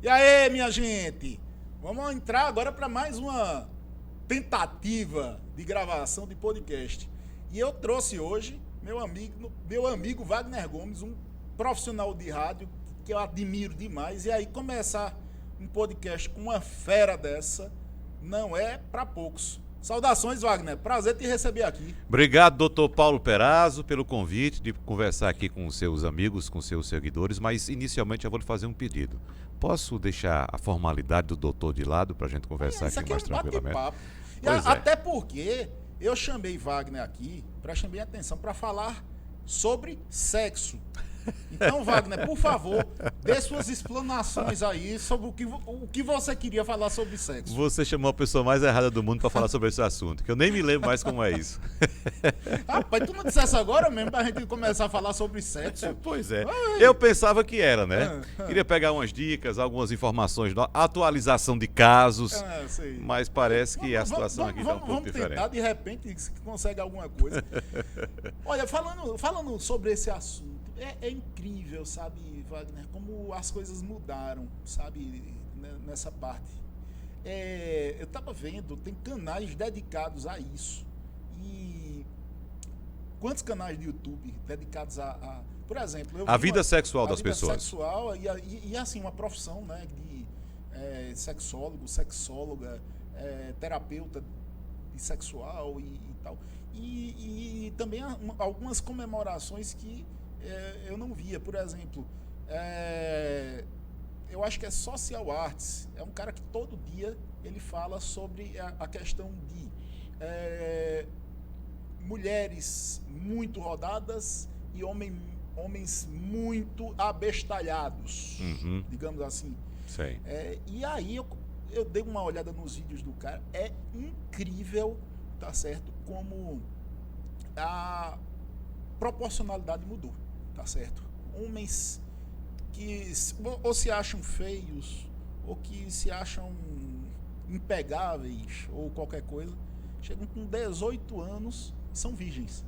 E aí, minha gente? Vamos entrar agora para mais uma tentativa de gravação de podcast. E eu trouxe hoje meu amigo Wagner Gomes, um profissional de rádio que eu admiro demais. E aí, começar um podcast com uma fera dessa não é para poucos. Saudações, Wagner. Prazer te receber aqui. Obrigado, doutor Paulo Perazzo, pelo convite de conversar aqui com seus amigos, com seus seguidores, mas inicialmente eu vou lhe fazer um pedido. Posso deixar a formalidade do doutor de lado para a gente conversar aqui mais tranquilamente? Bate-papo. Até porque eu chamei Wagner aqui para chamar a atenção para falar sobre sexo. Então, Wagner, por favor, dê suas explanações aí sobre o que você queria falar sobre sexo. Você chamou a pessoa mais errada do mundo para falar sobre esse assunto, que eu nem me lembro mais como é isso. Rapaz, tu não dissesse agora mesmo pra gente começar a falar sobre sexo? Pois é. Eu pensava que era, né? Queria pegar umas dicas, algumas informações, atualização de casos, mas parece que a situação aqui está um pouco diferente. Vamos tentar, de repente, se consegue alguma coisa. Olha, falando sobre esse assunto, é incrível, sabe, Wagner, como as coisas mudaram, sabe, nessa parte. Eu estava vendo, tem canais dedicados a isso. E quantos canais de YouTube dedicados por exemplo... A vida sexual das pessoas. A vida sexual e assim, uma profissão, né, de sexólogo, sexóloga, terapeuta de sexual e tal. E também algumas comemorações que eu não via. Por exemplo, eu acho que é Social Arts. É um cara que todo dia ele fala sobre a questão de mulheres muito rodadas e homens muito abestalhados, digamos assim. Sei. E aí eu dei uma olhada nos vídeos do cara. É incrível, tá certo, como a proporcionalidade mudou. Tá certo? Homens que ou se acham feios, ou que se acham impegáveis, ou qualquer coisa, chegam com 18 anos e são virgens.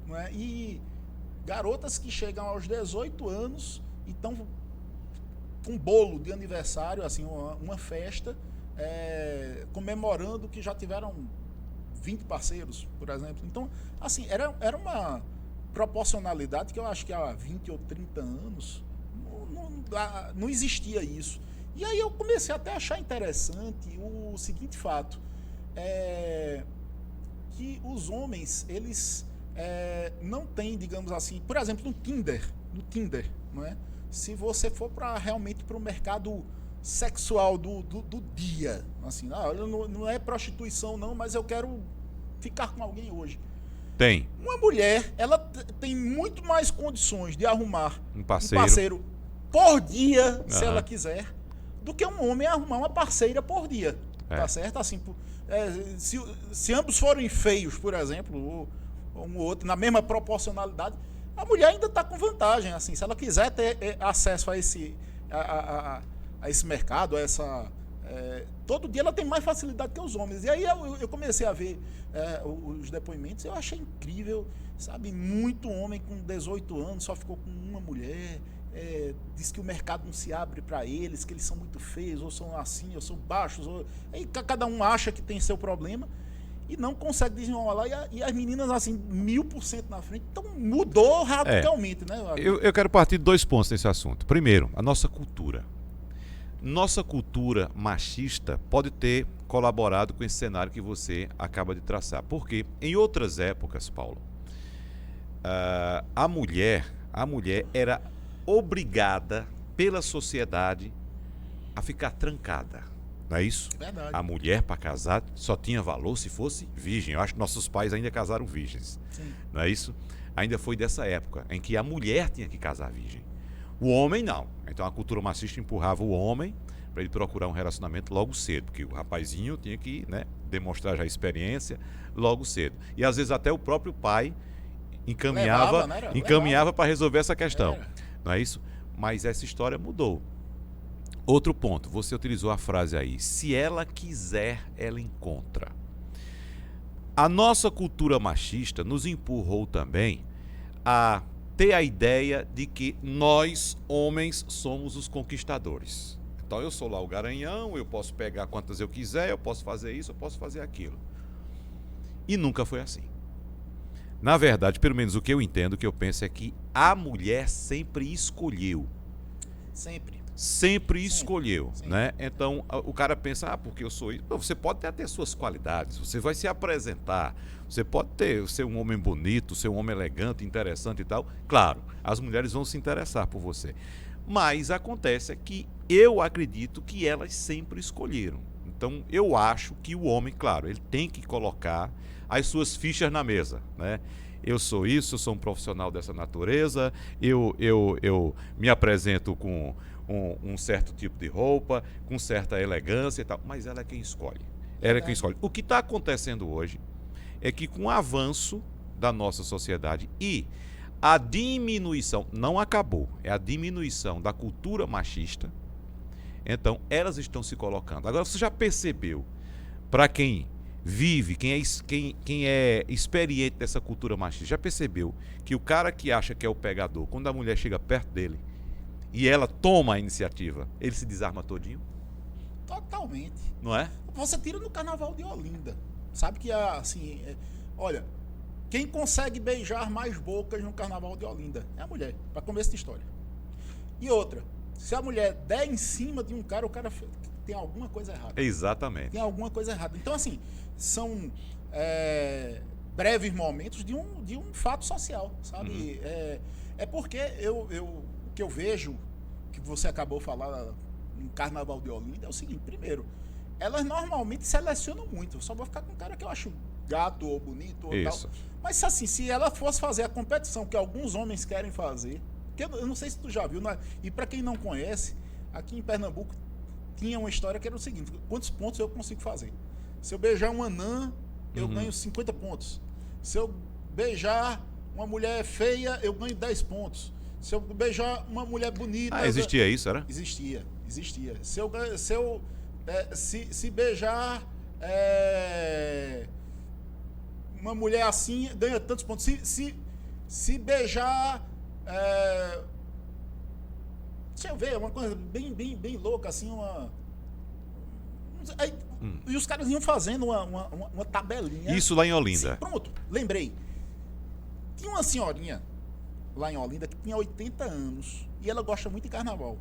Não é? E garotas que chegam aos 18 anos e estão com um bolo de aniversário, assim, uma festa, comemorando que já tiveram 20 parceiros, por exemplo. Então, assim, era uma proporcionalidade que eu acho que há 20 ou 30 anos não existia isso. E aí eu comecei até a achar interessante o seguinte fato, que os homens, eles não têm, digamos assim, por exemplo, no Tinder, não é? Se você for realmente para o mercado sexual do dia, assim, não é prostituição não, mas eu quero ficar com alguém hoje. Tem. Uma mulher, ela tem muito mais condições de arrumar um parceiro por dia, se ela quiser, do que um homem arrumar uma parceira por dia. Tá certo? Assim, se ambos forem feios, por exemplo, ou um outro, na mesma proporcionalidade, a mulher ainda está com vantagem. Assim, se ela quiser ter acesso a esse mercado, todo dia ela tem mais facilidade que os homens. E aí eu comecei a ver os depoimentos, eu achei incrível, sabe? Muito homem com 18 anos só ficou com uma mulher, diz que o mercado não se abre para eles, que eles são muito feios, ou são assim, ou são baixos, aí cada um acha que tem seu problema e não consegue desenrolar, e as meninas assim, 1000% na frente. Então mudou radicalmente, né? Eu quero partir de 2 pontos nesse assunto. Primeiro, a nossa cultura. Nossa cultura machista pode ter colaborado com esse cenário que você acaba de traçar. Porque em outras épocas, Paulo, a mulher era obrigada pela sociedade a ficar trancada. Não é isso? Verdade. A mulher, para casar, só tinha valor se fosse virgem. Eu acho que nossos pais ainda casaram virgens. Sim. Não é isso? Ainda foi dessa época em que a mulher tinha que casar virgem. O homem não. Então a cultura machista empurrava o homem para ele procurar um relacionamento logo cedo, porque o rapazinho tinha que, né, demonstrar já a experiência logo cedo. E às vezes até o próprio pai encaminhava para resolver essa questão. Não é isso? Mas essa história mudou. Outro ponto, você utilizou a frase aí, se ela quiser, ela encontra. A nossa cultura machista nos empurrou também a ter a ideia de que nós, homens, somos os conquistadores. Então eu sou lá o garanhão, eu posso pegar quantas eu quiser, eu posso fazer isso, eu posso fazer aquilo. E nunca foi assim. Na verdade, pelo menos o que eu entendo, o que eu penso é que a mulher sempre escolheu. Sempre escolheu, sempre. Né? Então, o cara pensa, porque eu sou isso. Não, você pode ter suas qualidades, você vai se apresentar, você pode ser um homem bonito, ser um homem elegante, interessante e tal. Claro, as mulheres vão se interessar por você. Mas acontece que eu acredito que elas sempre escolheram. Então, eu acho que o homem, claro, ele tem que colocar as suas fichas na mesa, né? Eu sou isso, eu sou um profissional dessa natureza, eu me apresento com um certo tipo de roupa, com certa elegância e tal, mas ela é quem escolhe. Ela é quem escolhe. O que está acontecendo hoje é que com o avanço da nossa sociedade e a diminuição, não acabou, é a diminuição da cultura machista, então elas estão se colocando. Agora, você já percebeu, para quem vive, quem é experiente dessa cultura machista, já percebeu que o cara que acha que é o pegador, quando a mulher chega perto dele e ela toma a iniciativa, ele se desarma todinho? Totalmente. Não é? Você tira no Carnaval de Olinda. Sabe que, assim, olha, quem consegue beijar mais bocas no Carnaval de Olinda é a mulher, para começo de história. E outra, se a mulher der em cima de um cara, o cara tem alguma coisa errada. Exatamente. Tem alguma coisa errada. Então, assim, são breves momentos de um fato social, sabe? É porque o que eu vejo, que você acabou de falar no Carnaval de Olinda, é o seguinte: primeiro, elas normalmente selecionam muito. Eu só vou ficar com um cara que eu acho gato ou bonito ou Isso. tal. Mas, assim, se ela fosse fazer a competição que alguns homens querem fazer, que eu não sei se tu já viu, e para quem não conhece, aqui em Pernambuco tinha uma história que era o seguinte: quantos pontos eu consigo fazer? Se eu beijar uma anã, eu ganho 50 pontos. Se eu beijar uma mulher feia, eu ganho 10 pontos. Se eu beijar uma mulher bonita... existia isso, era? Existia. Se beijar uma mulher assim, ganha tantos pontos. Se beijar... deixa eu ver, uma coisa bem louca, assim, e os caras iam fazendo uma tabelinha. Isso lá em Olinda. Sim, pronto, lembrei. Tinha uma senhorinha lá em Olinda que tinha 80 anos e ela gosta muito de carnaval.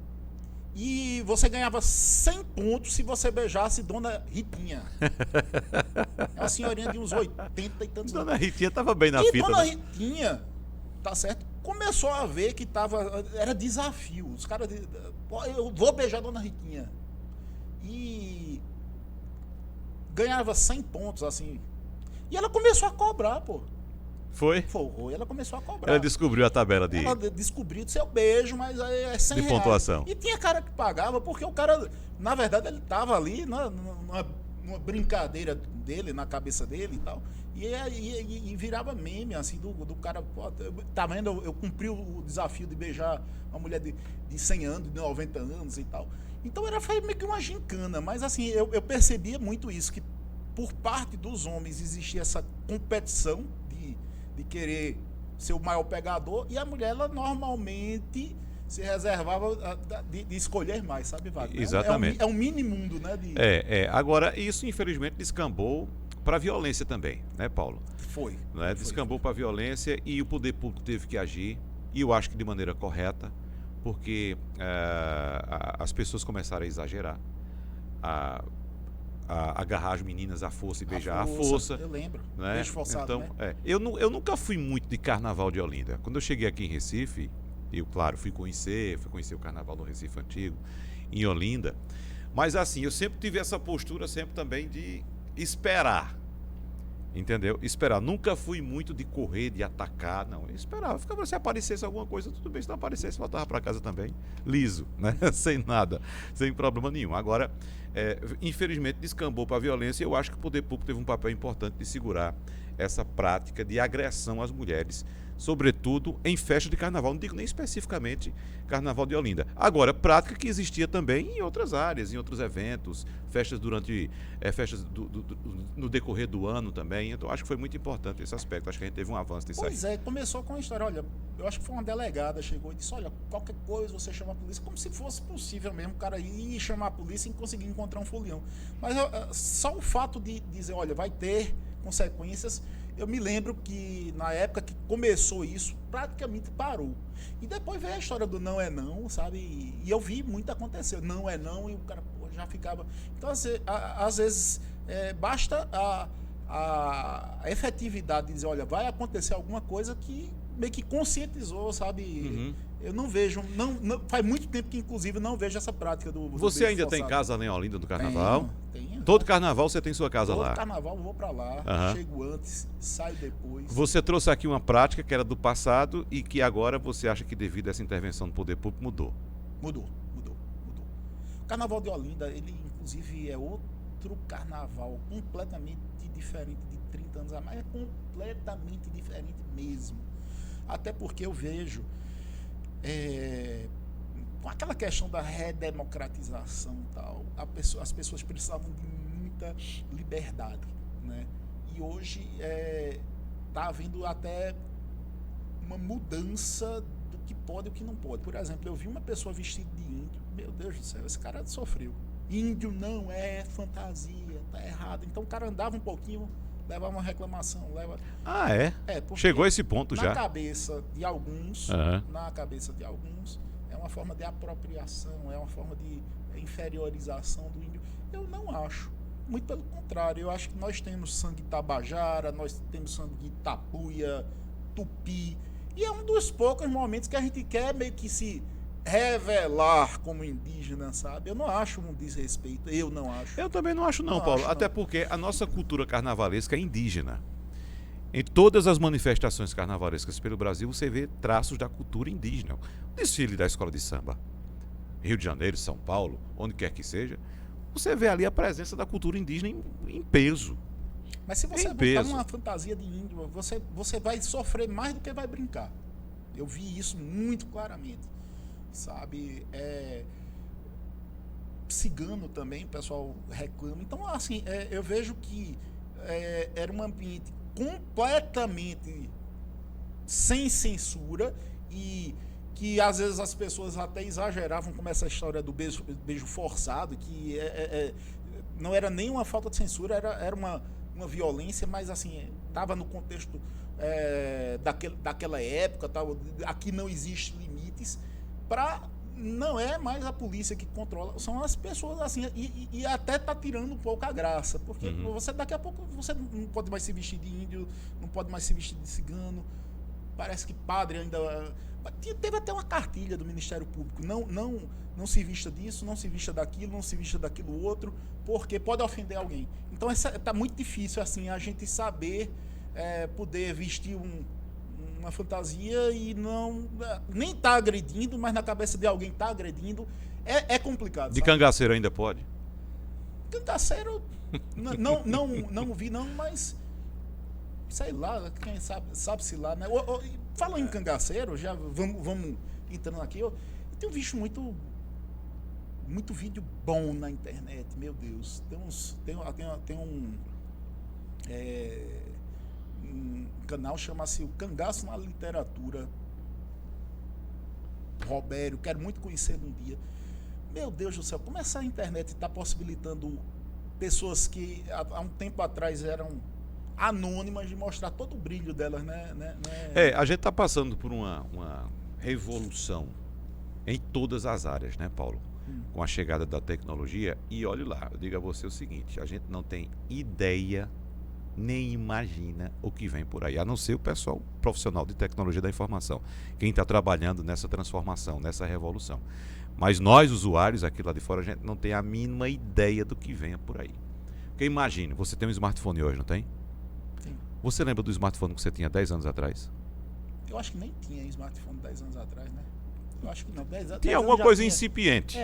E você ganhava 100 pontos se você beijasse Dona Ritinha. É uma senhorinha de uns 80 e tantos anos. Dona Ritinha estava bem na fita. Dona né? Ritinha, tá certo? Começou a ver que era desafio. Os caras, eu vou beijar a Dona Ritinha. E ganhava 100 pontos, assim. E ela começou a cobrar, pô. Foi? E ela começou a cobrar. Ela descobriu a tabela de... Ela descobriu do seu beijo, mas aí é 100 de reais. pontuação. E tinha cara que pagava, porque o cara, na verdade, ele tava ali numa brincadeira dele, na cabeça dele e tal. E virava meme, assim, do cara, pô, tá vendo? Eu cumpri o desafio de beijar uma mulher de 100 anos, de 90 anos e tal. Então foi meio que uma gincana, mas assim, eu percebia muito isso, que por parte dos homens existia essa competição de querer ser o maior pegador, e a mulher, ela normalmente se reservava de escolher mais, sabe, Wagner? Exatamente. É um mini mundo, né? Agora, isso infelizmente descambou para a violência também, né, Paulo? Foi. Descambou para a violência e o poder público teve que agir, e eu acho que de maneira correta, porque as pessoas começaram a exagerar, a agarrar as meninas à força e beijar à força. Eu lembro. Né? Beijo forçado, então, né? Eu nunca fui muito de Carnaval de Olinda. Quando eu cheguei aqui em Recife, eu, claro, fui conhecer o Carnaval do Recife Antigo, em Olinda. Mas, assim, eu sempre tive essa postura sempre também de esperar. Entendeu? Esperar. Nunca fui muito de correr, de atacar, não. Eu esperava. Ficava, se aparecesse alguma coisa, tudo bem. Se não aparecesse, voltava para casa também, liso, né? Sem nada, sem problema nenhum. Agora, infelizmente, descambou para a violência, e eu acho que o poder público teve um papel importante de segurar essa prática de agressão às mulheres, sobretudo em festa de carnaval. Não digo nem especificamente Carnaval de Olinda. Agora, prática que existia também em outras áreas, em outros eventos, festas no decorrer do ano também. Então, acho que foi muito importante esse aspecto. Acho que a gente teve um avanço nisso aí. Pois é, começou com a história. Olha, eu acho que foi uma delegada, chegou e disse, olha, qualquer coisa você chama a polícia, como se fosse possível mesmo o cara ir chamar a polícia e conseguir encontrar um folião. Mas só o fato de dizer, olha, vai ter consequências, eu me lembro que na época que começou isso, praticamente parou. E depois veio a história do não é não, sabe? E eu vi muito acontecer, não é não, e o cara já ficava... Então, às vezes, basta a efetividade de dizer, olha, vai acontecer alguma coisa que meio que conscientizou, sabe? Uhum. Eu não vejo, faz muito tempo que inclusive não vejo essa prática do Você beijo ainda forçado. tem casa em Olinda do carnaval? Tenho. Todo carnaval você tem sua casa Todo lá. carnaval eu vou pra lá, chego antes, saio depois. Você trouxe aqui uma prática que era do passado e que agora você acha que devido a essa intervenção do poder público mudou. Mudou. O carnaval de Olinda, ele inclusive é outro carnaval completamente diferente de 30 anos a mais, é completamente diferente mesmo. Até porque eu vejo com aquela questão da redemocratização e tal, as pessoas precisavam de muita liberdade, né? E hoje está havendo até uma mudança do que pode e o que não pode. Por exemplo, eu vi uma pessoa vestida de índio, meu Deus do céu, esse cara sofreu. Índio não é fantasia, tá errado. Então o cara andava um pouquinho, levava uma reclamação. Ah, é? Chegou a esse ponto já. Na cabeça de alguns, é uma forma de apropriação, é uma forma de inferiorização do índio. Eu não acho. Muito pelo contrário, eu acho que nós temos sangue tabajara, nós temos sangue de tapuia, tupi, e é um dos poucos momentos que a gente quer meio que se revelar como indígena, sabe? Eu não acho um desrespeito, eu não acho. Eu também não acho não, Paulo, até porque a nossa cultura carnavalesca é indígena. Em todas as manifestações carnavalescas pelo Brasil, você vê traços da cultura indígena. O desfile da escola de samba, Rio de Janeiro, São Paulo, onde quer que seja, você vê ali a presença da cultura indígena em peso. Mas se você botar uma fantasia de índio, você vai sofrer mais do que vai brincar. Eu vi isso muito claramente. Sabe? Cigano também, o pessoal reclama. Então, assim, eu vejo que era um ambiente completamente sem censura e que às vezes as pessoas até exageravam, como essa história do beijo forçado, que não era nem uma falta de censura, era uma violência, mas assim, estava no contexto daquela época, aqui não existe limites. Não é mais a polícia que controla, são as pessoas assim, e até tá tirando um pouco a graça, porque você daqui a pouco você não pode mais se vestir de índio, não pode mais se vestir de cigano, parece que padre ainda... Teve até uma cartilha do Ministério Público, não se vista disso, não se vista daquilo, não se vista daquilo outro, porque pode ofender alguém. Então tá muito difícil assim a gente saber poder vestir uma fantasia e nem tá agredindo, mas na cabeça de alguém tá agredindo, é complicado. De cangaceiro ainda pode? Cangaceiro não vi não, mas sei lá, quem sabe-se lá, né? Falando em cangaceiro, já vamos entrando aqui, eu tenho visto muito vídeo bom na internet, meu Deus. Tem um canal chama-se o Cangaço na Literatura. Robério, quero muito conhecer um dia. Meu Deus do céu, como essa internet está possibilitando pessoas que há um tempo atrás eram anônimas de mostrar todo o brilho delas, né? A gente está passando por uma revolução em todas as áreas, né, Paulo? Com a chegada da tecnologia. E olhe lá, eu digo a você o seguinte, a gente não tem ideia nem imagina o que vem por aí, a não ser o pessoal profissional de tecnologia da informação, quem está trabalhando nessa transformação, nessa revolução. Mas nós, usuários aqui lá de fora, a gente não tem a mínima ideia do que venha por aí. Porque imagine, você tem um smartphone hoje, não tem? Sim. Você lembra do smartphone que você tinha 10 anos atrás? Eu acho que nem tinha smartphone 10 anos atrás, né? Eu acho que não. 10 tinha alguma coisa incipiente.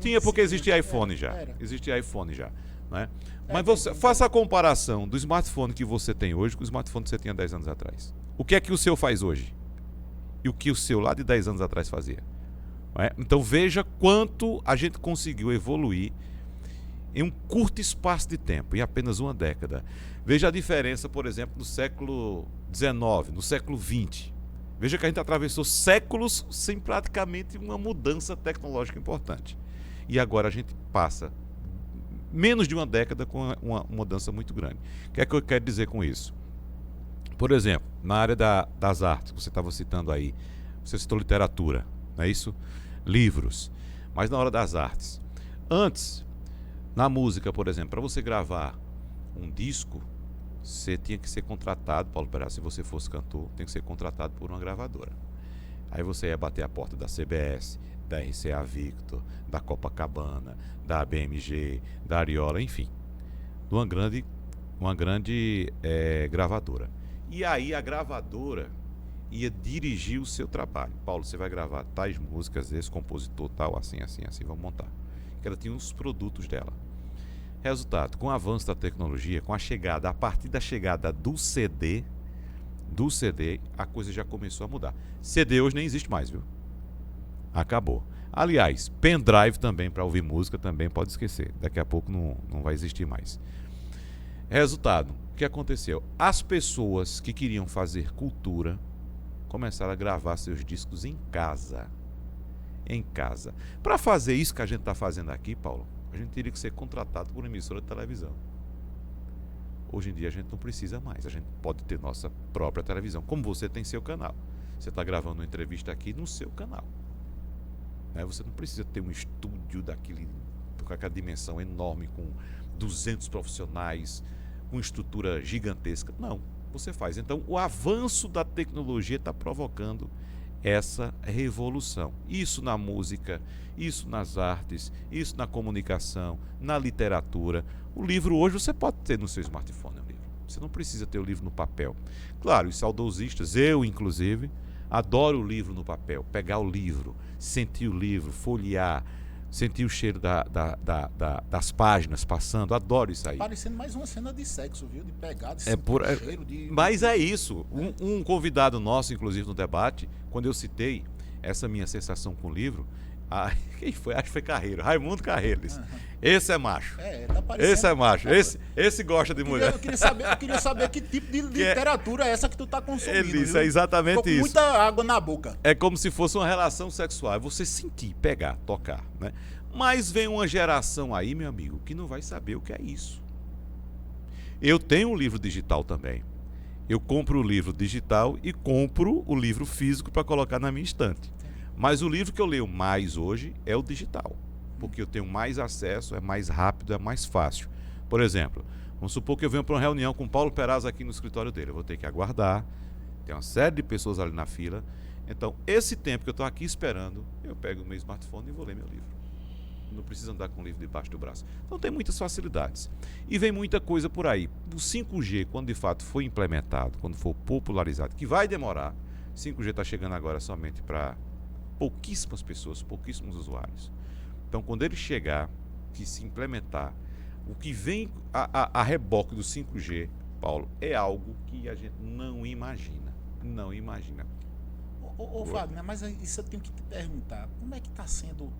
Tinha porque existia iPhone já. Existia iPhone já. Né? Mas você faça a comparação do smartphone que você tem hoje com o smartphone que você tinha 10 anos atrás. O que é que o seu faz hoje? E o que o seu lá de 10 anos atrás fazia? Então veja quanto a gente conseguiu evoluir em um curto espaço de tempo, em apenas uma década. Veja a diferença, por exemplo, no século XIX, no século XX. Veja que a gente atravessou séculos sem praticamente uma mudança tecnológica importante. E agora a gente passa menos de uma década com uma mudança muito grande. O que é que eu quero dizer com isso? Por exemplo, na área das artes, que você estava citando aí, você citou literatura, não é isso? Livros. Mas na hora das artes. Antes, na música, por exemplo, para você gravar um disco, você tinha que ser contratado, Paulo Perazzo, se você fosse cantor, tem que ser contratado por uma gravadora. Aí você ia bater a porta da CBS, da RCA Victor, da Copacabana, da BMG, da Ariola, enfim, de uma grande gravadora. E aí a gravadora ia dirigir o seu trabalho. Paulo, você vai gravar tais músicas, esse compositor tal, assim, vamos montar. Que ela tinha os produtos dela. Resultado, com o avanço da tecnologia, com a partir da chegada do CD, a coisa já começou a mudar. CD hoje nem existe mais, viu? Acabou. Aliás, pendrive também para ouvir música também pode esquecer. Daqui a pouco não vai existir mais. Resultado, o que aconteceu? As pessoas que queriam fazer cultura começaram a gravar seus discos em casa. Em casa. Para fazer isso que a gente está fazendo aqui, Paulo, a gente teria que ser contratado por uma emissora de televisão. Hoje em dia a gente não precisa mais. A gente pode ter nossa própria televisão. Como você tem seu canal. Você está gravando uma entrevista aqui no seu canal. Você não precisa ter um estúdio com aquela dimensão enorme, com 200 profissionais, com estrutura gigantesca. Não, você faz. Então, o avanço da tecnologia está provocando essa revolução. Isso na música, isso nas artes, isso na comunicação, na literatura. O livro hoje você pode ter no seu smartphone. Você não precisa ter o livro no papel. Claro, os saudosistas, eu inclusive, adoro o livro no papel. Pegar o livro, sentir o livro, folhear, sentir o cheiro das páginas passando. Adoro isso aí. Parecendo mais uma cena de sexo, viu? De pegar, de cheiro. Mas é isso. Um convidado nosso, inclusive no debate, quando eu citei essa minha sensação com o livro, quem foi? Acho que foi Carreiro, Raimundo Carreiro. Esse é macho. Tá parecendo. Esse é macho. Esse gosta de mulher. Eu queria saber que tipo de literatura é essa que tu tá consumindo. Ele disse, é exatamente isso. Com muita água na boca. É como se fosse uma relação sexual. É você sentir, pegar, tocar, né? Mas vem uma geração aí, meu amigo, que não vai saber o que é isso. Eu tenho um livro digital também. Eu compro o livro digital e compro o livro físico para colocar na minha estante. Mas o livro que eu leio mais hoje é o digital, porque eu tenho mais acesso, é mais rápido, é mais fácil. Por exemplo, vamos supor que eu venho para uma reunião com o Paulo Perazzo aqui no escritório dele. Eu vou ter que aguardar, tem uma série de pessoas ali na fila. Então, esse tempo que eu estou aqui esperando, eu pego o meu smartphone e vou ler meu livro. Não preciso andar com o livro debaixo do braço. Então, tem muitas facilidades. E vem muita coisa por aí. O 5G, quando de fato for implementado, quando for popularizado, que vai demorar, 5G está chegando agora somente para pouquíssimas pessoas, pouquíssimos usuários. Então, quando ele chegar, que se implementar, o que vem a reboque do 5G, Paulo, é algo que a gente não imagina. Não imagina. Ô Wagner, mas isso eu tenho que te perguntar. Como é que está sendo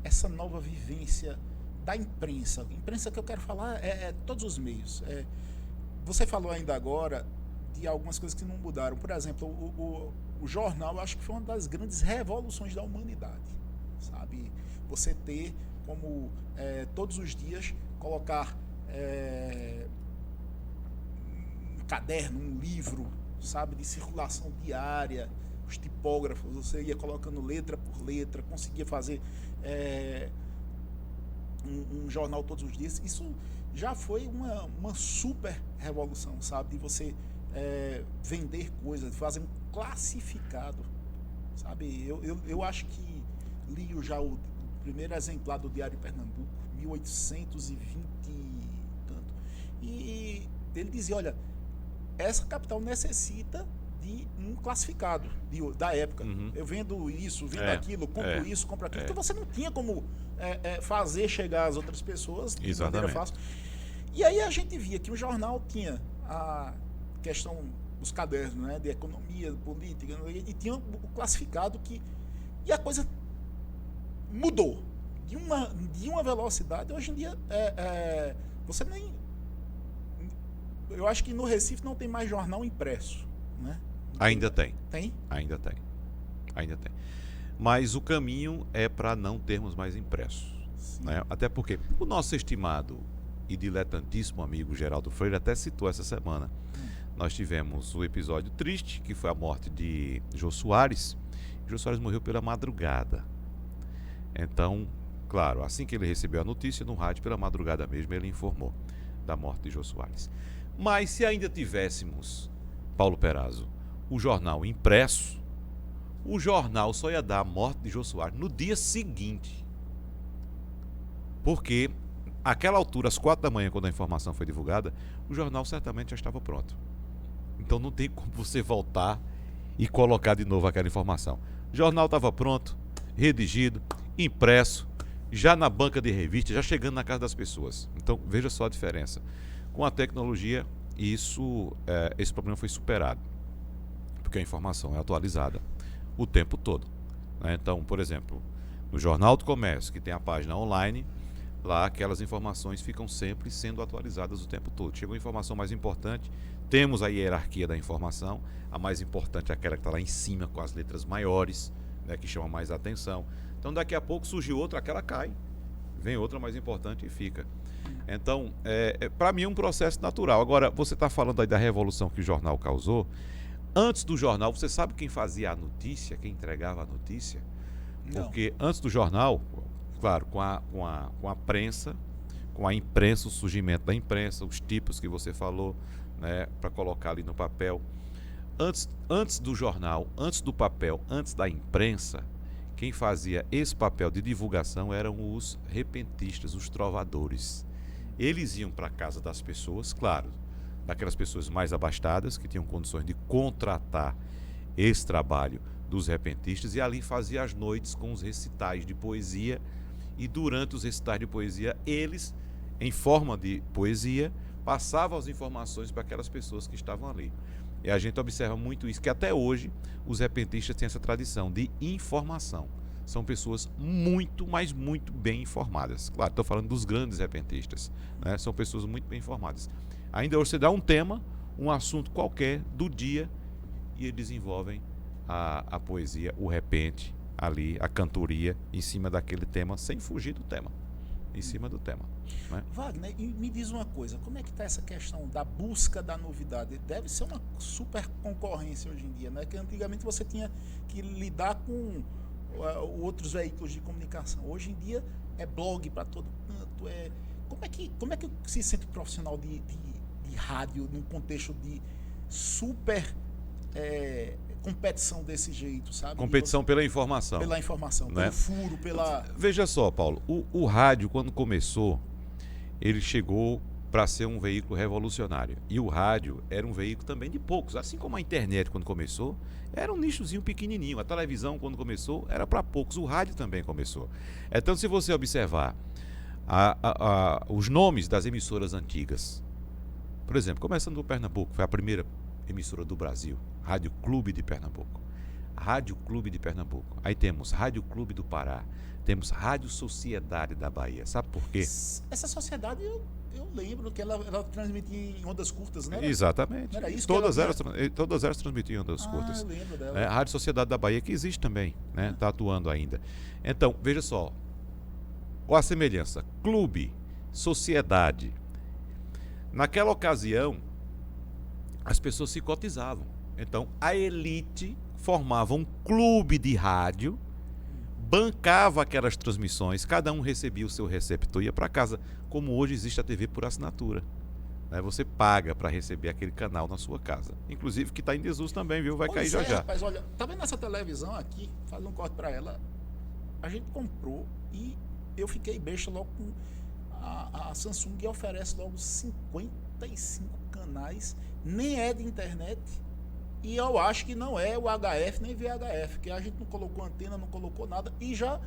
essa nova vivência da imprensa? Imprensa que eu quero falar é todos os meios. Você falou ainda agora de algumas coisas que não mudaram. Por exemplo, o jornal, eu acho que foi uma das grandes revoluções da humanidade, sabe? Você ter como todos os dias colocar um caderno, um livro, sabe, de circulação diária, os tipógrafos, você ia colocando letra por letra, conseguia fazer um jornal todos os dias. Isso já foi uma super revolução, sabe, de você vender coisas, fazer um classificado, sabe? Eu acho que li já o primeiro exemplar do Diário de Pernambuco, 1820 e tanto, e ele dizia, olha, essa capital necessita de um classificado da época. Eu vendo isso, vendo aquilo, compro isso, compro aquilo, porque você não tinha como fazer chegar às outras pessoas de maneira fácil. E aí a gente via que o jornal tinha a questão dos cadernos, né, de economia, de política, e tinha o classificado e a coisa mudou de uma velocidade. Hoje em dia você nem, eu acho que no Recife não tem mais jornal impresso, né? Ainda tem. Tem? Ainda tem. Mas o caminho é para não termos mais impresso. Né? Até porque o nosso estimado e diletantíssimo amigo Geraldo Freire até citou essa semana. Nós tivemos o episódio triste, que foi a morte de Jô Soares. Jô Soares morreu pela madrugada. Então, claro, assim que ele recebeu a notícia, no rádio, pela madrugada mesmo, ele informou da morte de Jô Soares. Mas se ainda tivéssemos, Paulo Perazzo, o jornal impresso, o jornal só ia dar a morte de Jô Soares no dia seguinte. Porque, àquela altura, às 4 da manhã, quando a informação foi divulgada, o jornal certamente já estava pronto. Então não tem como você voltar e colocar de novo aquela informação. O jornal estava pronto, redigido, impresso, já na banca de revista, já chegando na casa das pessoas. Então veja só a diferença. Com a tecnologia, esse problema foi superado, porque a informação é atualizada o tempo todo. Né? Então, por exemplo, no Jornal do Comércio, que tem a página online, lá aquelas informações ficam sempre sendo atualizadas o tempo todo. Chega uma informação mais importante, temos a hierarquia da informação, a mais importante é aquela que está lá em cima com as letras maiores, né, que chama mais atenção. Então daqui a pouco surge outra, aquela cai, vem outra mais importante e fica. Então, para mim é um processo natural. Agora, você está falando aí da revolução que o jornal causou. Antes do jornal, você sabe quem fazia a notícia, quem entregava a notícia? Não. Porque antes do jornal, claro, com a prensa, com a imprensa, o surgimento da imprensa, os tipos que você falou, né, para colocar ali no papel. Antes do jornal, antes do papel, antes da imprensa, quem fazia esse papel de divulgação eram os repentistas, os trovadores. Eles iam para a casa das pessoas, claro, daquelas pessoas mais abastadas, que tinham condições de contratar esse trabalho dos repentistas, e ali fazia as noites com os recitais de poesia, e durante os recitais de poesia, eles, em forma de poesia, passavam as informações para aquelas pessoas que estavam ali. E a gente observa muito isso, que até hoje os repentistas têm essa tradição de informação. São pessoas muito, mas muito bem informadas. Claro, estou falando dos grandes repentistas, né? São pessoas muito bem informadas. Ainda hoje você dá um tema, um assunto qualquer do dia, e eles desenvolvem a poesia, o repente, ali, a cantoria, em cima daquele tema, sem fugir do tema. Em cima do tema. Né? Wagner, e me diz uma coisa, como é que está essa questão da busca da novidade? Deve ser uma super concorrência hoje em dia, né? Que antigamente você tinha que lidar com outros veículos de comunicação. Hoje em dia é blog para todo canto. Como é que se sente profissional de rádio num contexto de super competição desse jeito, sabe? Competição pela informação. Pela informação, né? pelo furo, pela... Veja só, Paulo, o rádio, quando começou, ele chegou para ser um veículo revolucionário. E o rádio era um veículo também de poucos. Assim como a internet, quando começou, era um nichozinho pequenininho. A televisão, quando começou, era para poucos. O rádio também começou. Então, se você observar os nomes das emissoras antigas, por exemplo, começando do Pernambuco, foi a primeira emissora do Brasil, Rádio Clube de Pernambuco. Rádio Clube de Pernambuco. Aí temos Rádio Clube do Pará. Temos Rádio Sociedade da Bahia. Sabe por quê? Essa sociedade, eu lembro que ela transmitia em ondas curtas, né? Exatamente. Não era isso todas elas transmitiam em ondas curtas. Eu lembro dela. A Rádio Sociedade da Bahia, que existe também, né? Está atuando ainda. Então, veja só. A semelhança. Clube, sociedade. Naquela ocasião, as pessoas se cotizavam. Então, a elite formava um clube de rádio, bancava aquelas transmissões, cada um recebia o seu receptor e ia para casa, como hoje existe a TV por assinatura. Né? Você paga para receber aquele canal na sua casa. Inclusive, que está em desuso também, viu? Vai cair já já. Rapaz, olha, tá vendo essa televisão aqui? Faz um corte para ela. A gente comprou e eu fiquei besta logo com a Samsung, que oferece logo 55 canais, nem é de internet. E eu acho que não é o HF nem VHF, que a gente não colocou antena, não colocou nada, e já,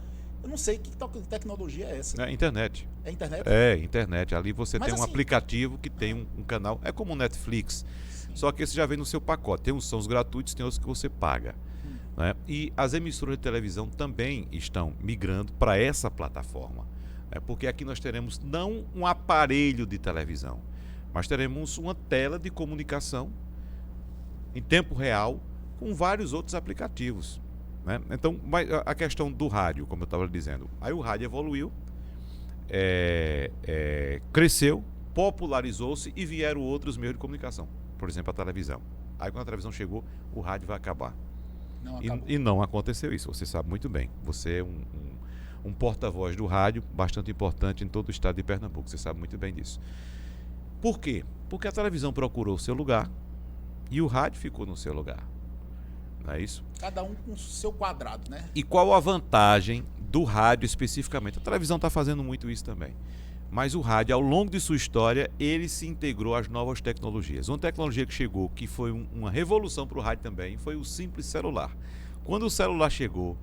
eu não sei que tecnologia é essa. É internet. É internet? É, internet. Ali você tem um assim, aplicativo que tem um canal, é como o Netflix, só que esse já vem no seu pacote. Tem uns são os gratuitos, tem outros que você paga. Né? E as emissoras de televisão também estão migrando para essa plataforma. Porque aqui nós teremos não um aparelho de televisão, mas teremos uma tela de comunicação em tempo real com vários outros aplicativos, né? Então, a questão do rádio, como eu estava dizendo, aí o rádio evoluiu, cresceu, popularizou-se e vieram outros meios de comunicação, por exemplo, a televisão. Aí quando a televisão chegou, o rádio vai acabar. E não aconteceu isso, você sabe muito bem. Você é um porta-voz do rádio bastante importante em todo o estado de Pernambuco, você sabe muito bem disso. Por quê? Porque a televisão procurou o seu lugar e o rádio ficou no seu lugar. Não é isso? Cada um com o seu quadrado, né? E qual a vantagem do rádio especificamente? A televisão está fazendo muito isso também. Mas o rádio, ao longo de sua história, ele se integrou às novas tecnologias. Uma tecnologia que chegou, que foi uma revolução para o rádio também, foi o simples celular. Quando o celular chegou,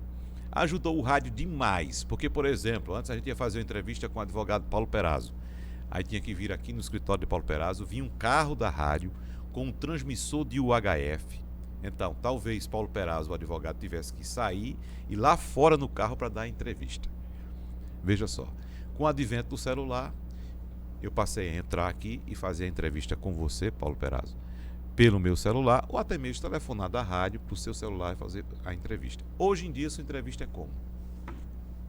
ajudou o rádio demais. Porque, por exemplo, antes a gente ia fazer uma entrevista com o advogado Paulo Perazzo. Aí tinha que vir aqui no escritório de Paulo Perazzo, vinha um carro da rádio com um transmissor de UHF. Então, talvez Paulo Perazzo, o advogado, tivesse que sair e ir lá fora no carro para dar a entrevista. Veja só. Com o advento do celular, eu passei a entrar aqui e fazer a entrevista com você, Paulo Perazzo, pelo meu celular, ou até mesmo telefonar da rádio para o seu celular e fazer a entrevista. Hoje em dia, sua entrevista é como?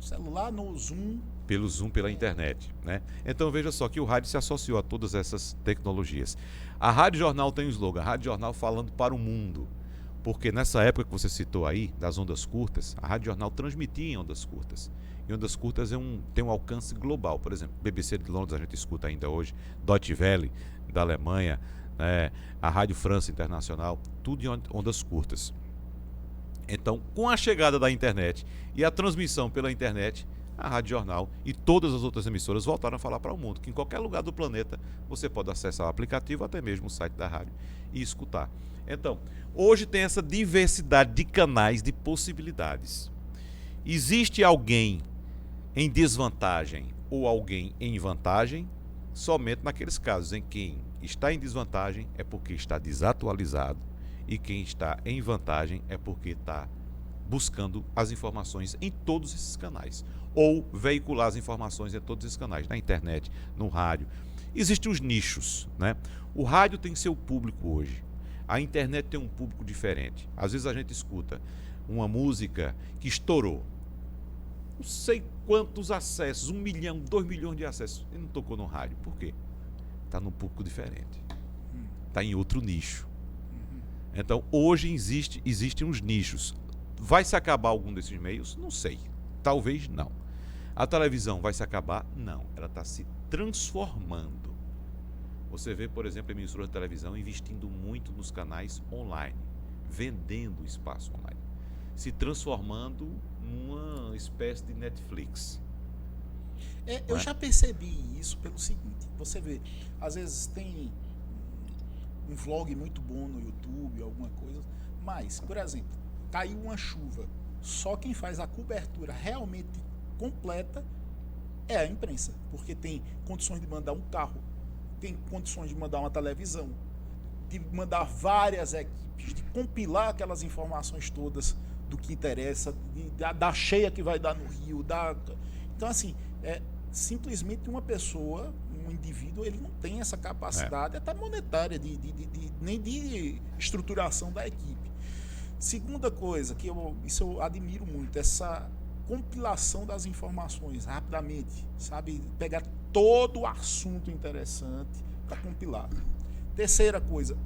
Celular no Zoom. Pelo Zoom, pela internet, né? Então veja só que o rádio se associou a todas essas tecnologias. A Rádio Jornal tem um slogan, Rádio Jornal falando para o mundo. Porque nessa época que você citou aí, das ondas curtas, a Rádio Jornal transmitia em ondas curtas. E ondas curtas tem um alcance global. Por exemplo, BBC de Londres a gente escuta ainda hoje, Deutsche Welle da Alemanha, né, a Rádio França Internacional, tudo em ondas curtas. Então, com a chegada da internet e a transmissão pela internet, a Rádio Jornal e todas as outras emissoras voltaram a falar para o mundo, que em qualquer lugar do planeta você pode acessar o aplicativo, até mesmo o site da rádio, e escutar. Então, hoje tem essa diversidade de canais, de possibilidades. Existe alguém em desvantagem ou alguém em vantagem? Somente naqueles casos em que quem está em desvantagem é porque está desatualizado e quem está em vantagem é porque está buscando as informações em todos esses canais ou veicular as informações em todos esses canais, na internet, no rádio. Existem os nichos, né? O rádio tem seu público hoje. A internet tem um público diferente. Às vezes a gente escuta uma música que estourou. Não sei quantos acessos, 1 milhão, 2 milhões de acessos. E não tocou no rádio. Por quê? Está num público diferente. Está em outro nicho. Então, hoje existem uns nichos. Vai se acabar algum desses meios? Não sei. Talvez não. A televisão vai se acabar? Não. Ela está se transformando. Você vê, por exemplo, a emissora de televisão investindo muito nos canais online, vendendo espaço online, se transformando numa espécie de Netflix. Eu já percebi isso pelo seguinte, você vê, às vezes tem um vlog muito bom no YouTube, alguma coisa, mas, por exemplo, caiu uma chuva, só quem faz a cobertura realmente completa é a imprensa, porque tem condições de mandar um carro, tem condições de mandar uma televisão, de mandar várias equipes, de compilar aquelas informações todas do que interessa, da cheia que vai dar no Rio. Então, assim, simplesmente uma pessoa, um indivíduo, ele não tem essa capacidade, até monetária, nem de estruturação da equipe. Segunda coisa, isso eu admiro muito, essa compilação das informações rapidamente, sabe? Pegar todo o assunto interessante para compilar. Terceira coisa,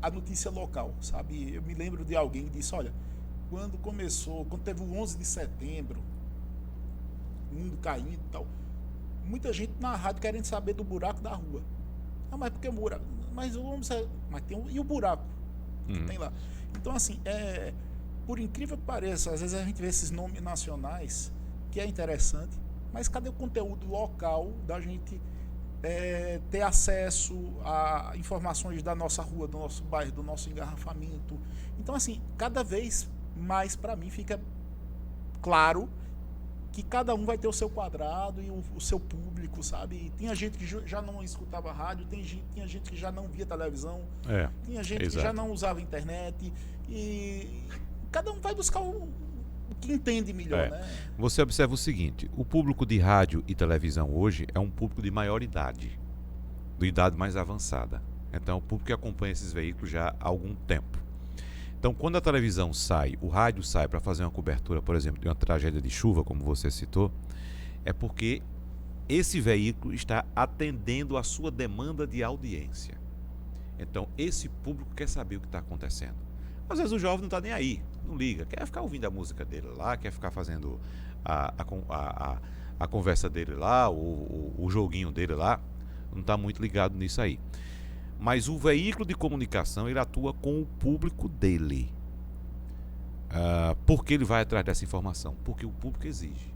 a notícia local, sabe? Eu me lembro de alguém que disse, olha, quando teve o 11 de setembro, o mundo caindo e tal, muita gente na rádio querendo saber do buraco da rua. Ah, mas por que o buraco? Mas e o buraco que tem lá? Então, assim, por incrível que pareça, às vezes a gente vê esses nomes nacionais, que é interessante, mas cadê o conteúdo local da gente ter acesso a informações da nossa rua, do nosso bairro, do nosso engarrafamento? Então, assim, cada vez mais para mim fica claro que cada um vai ter o seu quadrado e o seu público, sabe? E tinha gente que já não escutava rádio, tinha gente que já não via televisão, tinha gente que já não usava internet, e cada um vai buscar o que entende melhor, né? Você observa o seguinte, o público de rádio e televisão hoje é um público de maior idade, de idade mais avançada. Então é o público que acompanha esses veículos já há algum tempo. Então, quando a televisão sai, o rádio sai para fazer uma cobertura, por exemplo, de uma tragédia de chuva, como você citou, é porque esse veículo está atendendo a sua demanda de audiência. Então, esse público quer saber o que está acontecendo. Às vezes o jovem não está nem aí, não liga, quer ficar ouvindo a música dele lá, quer ficar fazendo a conversa dele lá, o joguinho dele lá, não está muito ligado nisso aí. Mas o veículo de comunicação, ele atua com o público dele. Por que ele vai atrás dessa informação? Porque o público exige.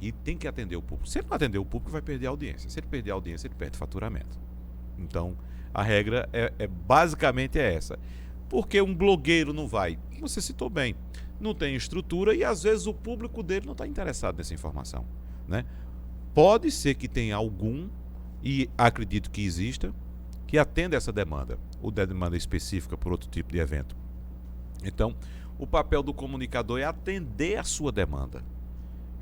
E tem que atender o público. Se ele não atender o público, vai perder a audiência. Se ele perder a audiência, ele perde faturamento. Então, a regra basicamente é essa. Porque um blogueiro não vai, você citou bem, não tem estrutura e às vezes o público dele não está interessado nessa informação, né? Pode ser que tenha algum, e acredito que exista, que atenda essa demanda, ou demanda específica por outro tipo de evento. Então, o papel do comunicador é atender a sua demanda.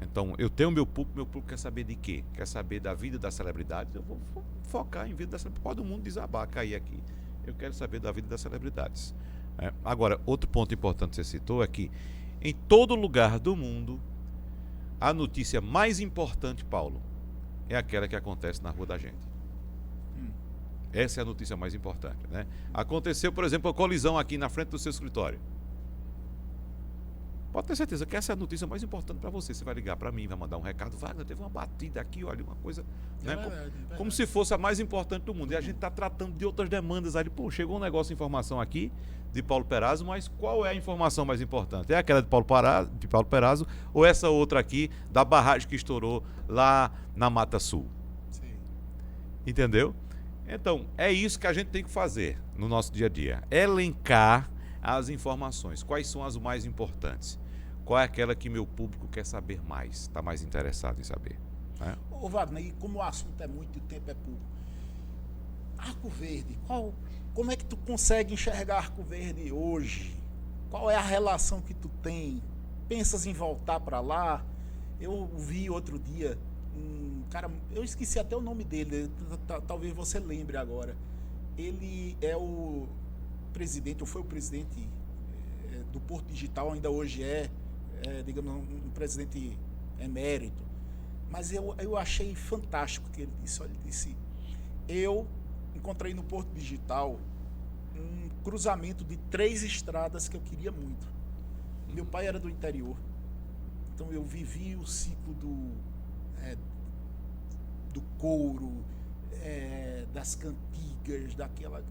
Então, eu tenho meu público quer saber de quê? Quer saber da vida das celebridades? Eu vou focar em vida das celebridades. Pode o mundo desabar, cair aqui. Eu quero saber da vida das celebridades. Agora, outro ponto importante que você citou é que em todo lugar do mundo, a notícia mais importante, Paulo, é aquela que acontece na rua da gente. Essa é a notícia mais importante, né? Aconteceu, por exemplo, a colisão aqui na frente do seu escritório. Pode ter certeza que essa é a notícia mais importante para você. Você vai ligar para mim, vai mandar um recado. Wagner, teve uma batida aqui, olha, uma coisa, né? Verdade. Como se fosse a mais importante do mundo. E a gente está tratando de outras demandas ali. Pô, chegou um negócio de informação aqui de Paulo Perazzo, mas qual é a informação mais importante? É aquela de Paulo Perazzo ou essa outra aqui da barragem que estourou lá na Mata Sul? Sim. Entendeu? Então, é isso que a gente tem que fazer no nosso dia a dia. Elencar as informações. Quais são as mais importantes? Qual é aquela que meu público quer saber mais? Está mais interessado em saber? Né? Ô Wagner, e como o assunto é muito e o tempo é pouco, Arco Verde, como é que tu consegue enxergar Arco Verde hoje? Qual é a relação que tu tem? Pensas em voltar para lá? Eu vi outro dia um cara, eu esqueci até o nome dele, talvez você lembre agora. Ele é o presidente, ou foi o presidente do Porto Digital, ainda hoje digamos, um presidente emérito. Mas eu achei fantástico o que ele disse. Olha, ele disse, eu encontrei no Porto Digital um cruzamento de 3 estradas que eu queria muito. Meu pai era do interior, então eu vivi o ciclo do couro, das cantigas, daquela...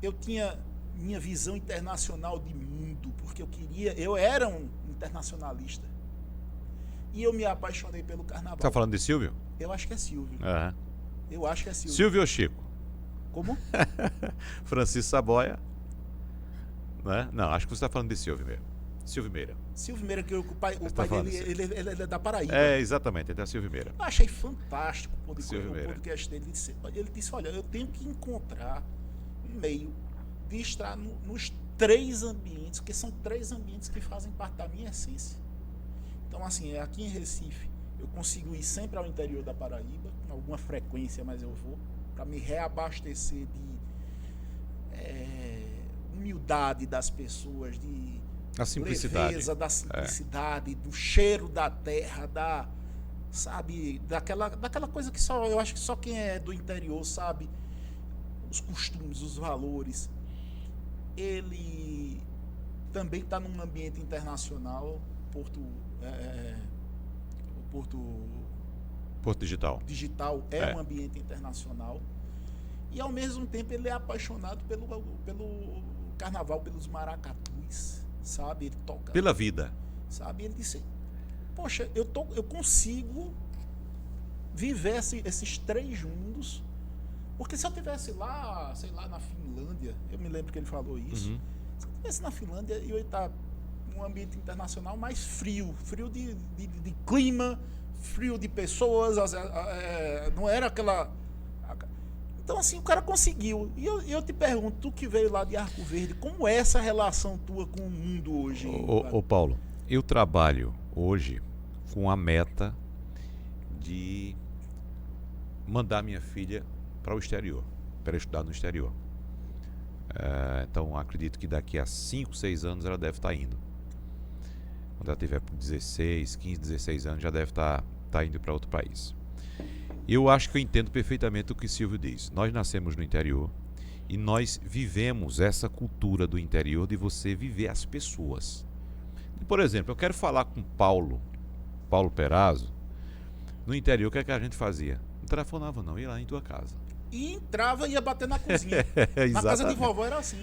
Eu tinha minha visão internacional de mundo, porque eu era um internacionalista. E eu me apaixonei pelo carnaval. Tá falando de Silvio? Eu acho que é Silvio. Uhum. Eu acho que é Silvio. Silvio ou Chico? Como? Francisco Saboia. Né? Não, acho que você está falando de Silvio mesmo. Silvio Meira. Silvio Meira, que o pai dele ele é da Paraíba. Exatamente, ele é Silvio Meira. Eu achei fantástico o podcast dele. Ele disse, olha, eu tenho que encontrar um meio de estar nos 3 ambientes, porque são 3 ambientes que fazem parte da minha essência. Então, assim, aqui em Recife, eu consigo ir sempre ao interior da Paraíba, com alguma frequência, mas eu vou, para me reabastecer de humildade das pessoas, de a simplicidade. Leveza, da simplicidade, do cheiro da terra, daquela coisa que eu acho que só quem é do interior sabe, os costumes, os valores. Ele também está num ambiente internacional, Porto Digital é um ambiente internacional, e ao mesmo tempo ele é apaixonado pelo carnaval, pelos maracatus, sabe? Ele toca pela vida, sabe? Ele disse, poxa, eu consigo viver esses 3 mundos, porque se eu tivesse lá, sei lá, na Finlândia, eu me lembro que ele falou isso, se eu tivesse na Finlândia, eu ia estar num ambiente internacional mais frio de clima, frio de pessoas, não era aquela... Então, assim, o cara conseguiu. E eu te pergunto, tu que veio lá de Arco Verde, como é essa relação tua com o mundo hoje? Ô Paulo, eu trabalho hoje com a meta de mandar minha filha para o exterior, para estudar no exterior. Então, acredito que daqui a 5, 6 anos ela deve estar indo. Quando ela tiver 16, 15, 16 anos, já deve estar indo para outro país. Eu acho que eu entendo perfeitamente o que Silvio diz. Nós nascemos no interior e nós vivemos essa cultura do interior de você viver as pessoas. Por exemplo, eu quero falar com Paulo Perazzo. No interior, o que é que a gente fazia? Não telefonava não, ia lá em tua casa. E entrava e ia bater na cozinha. Na casa de vovó era assim.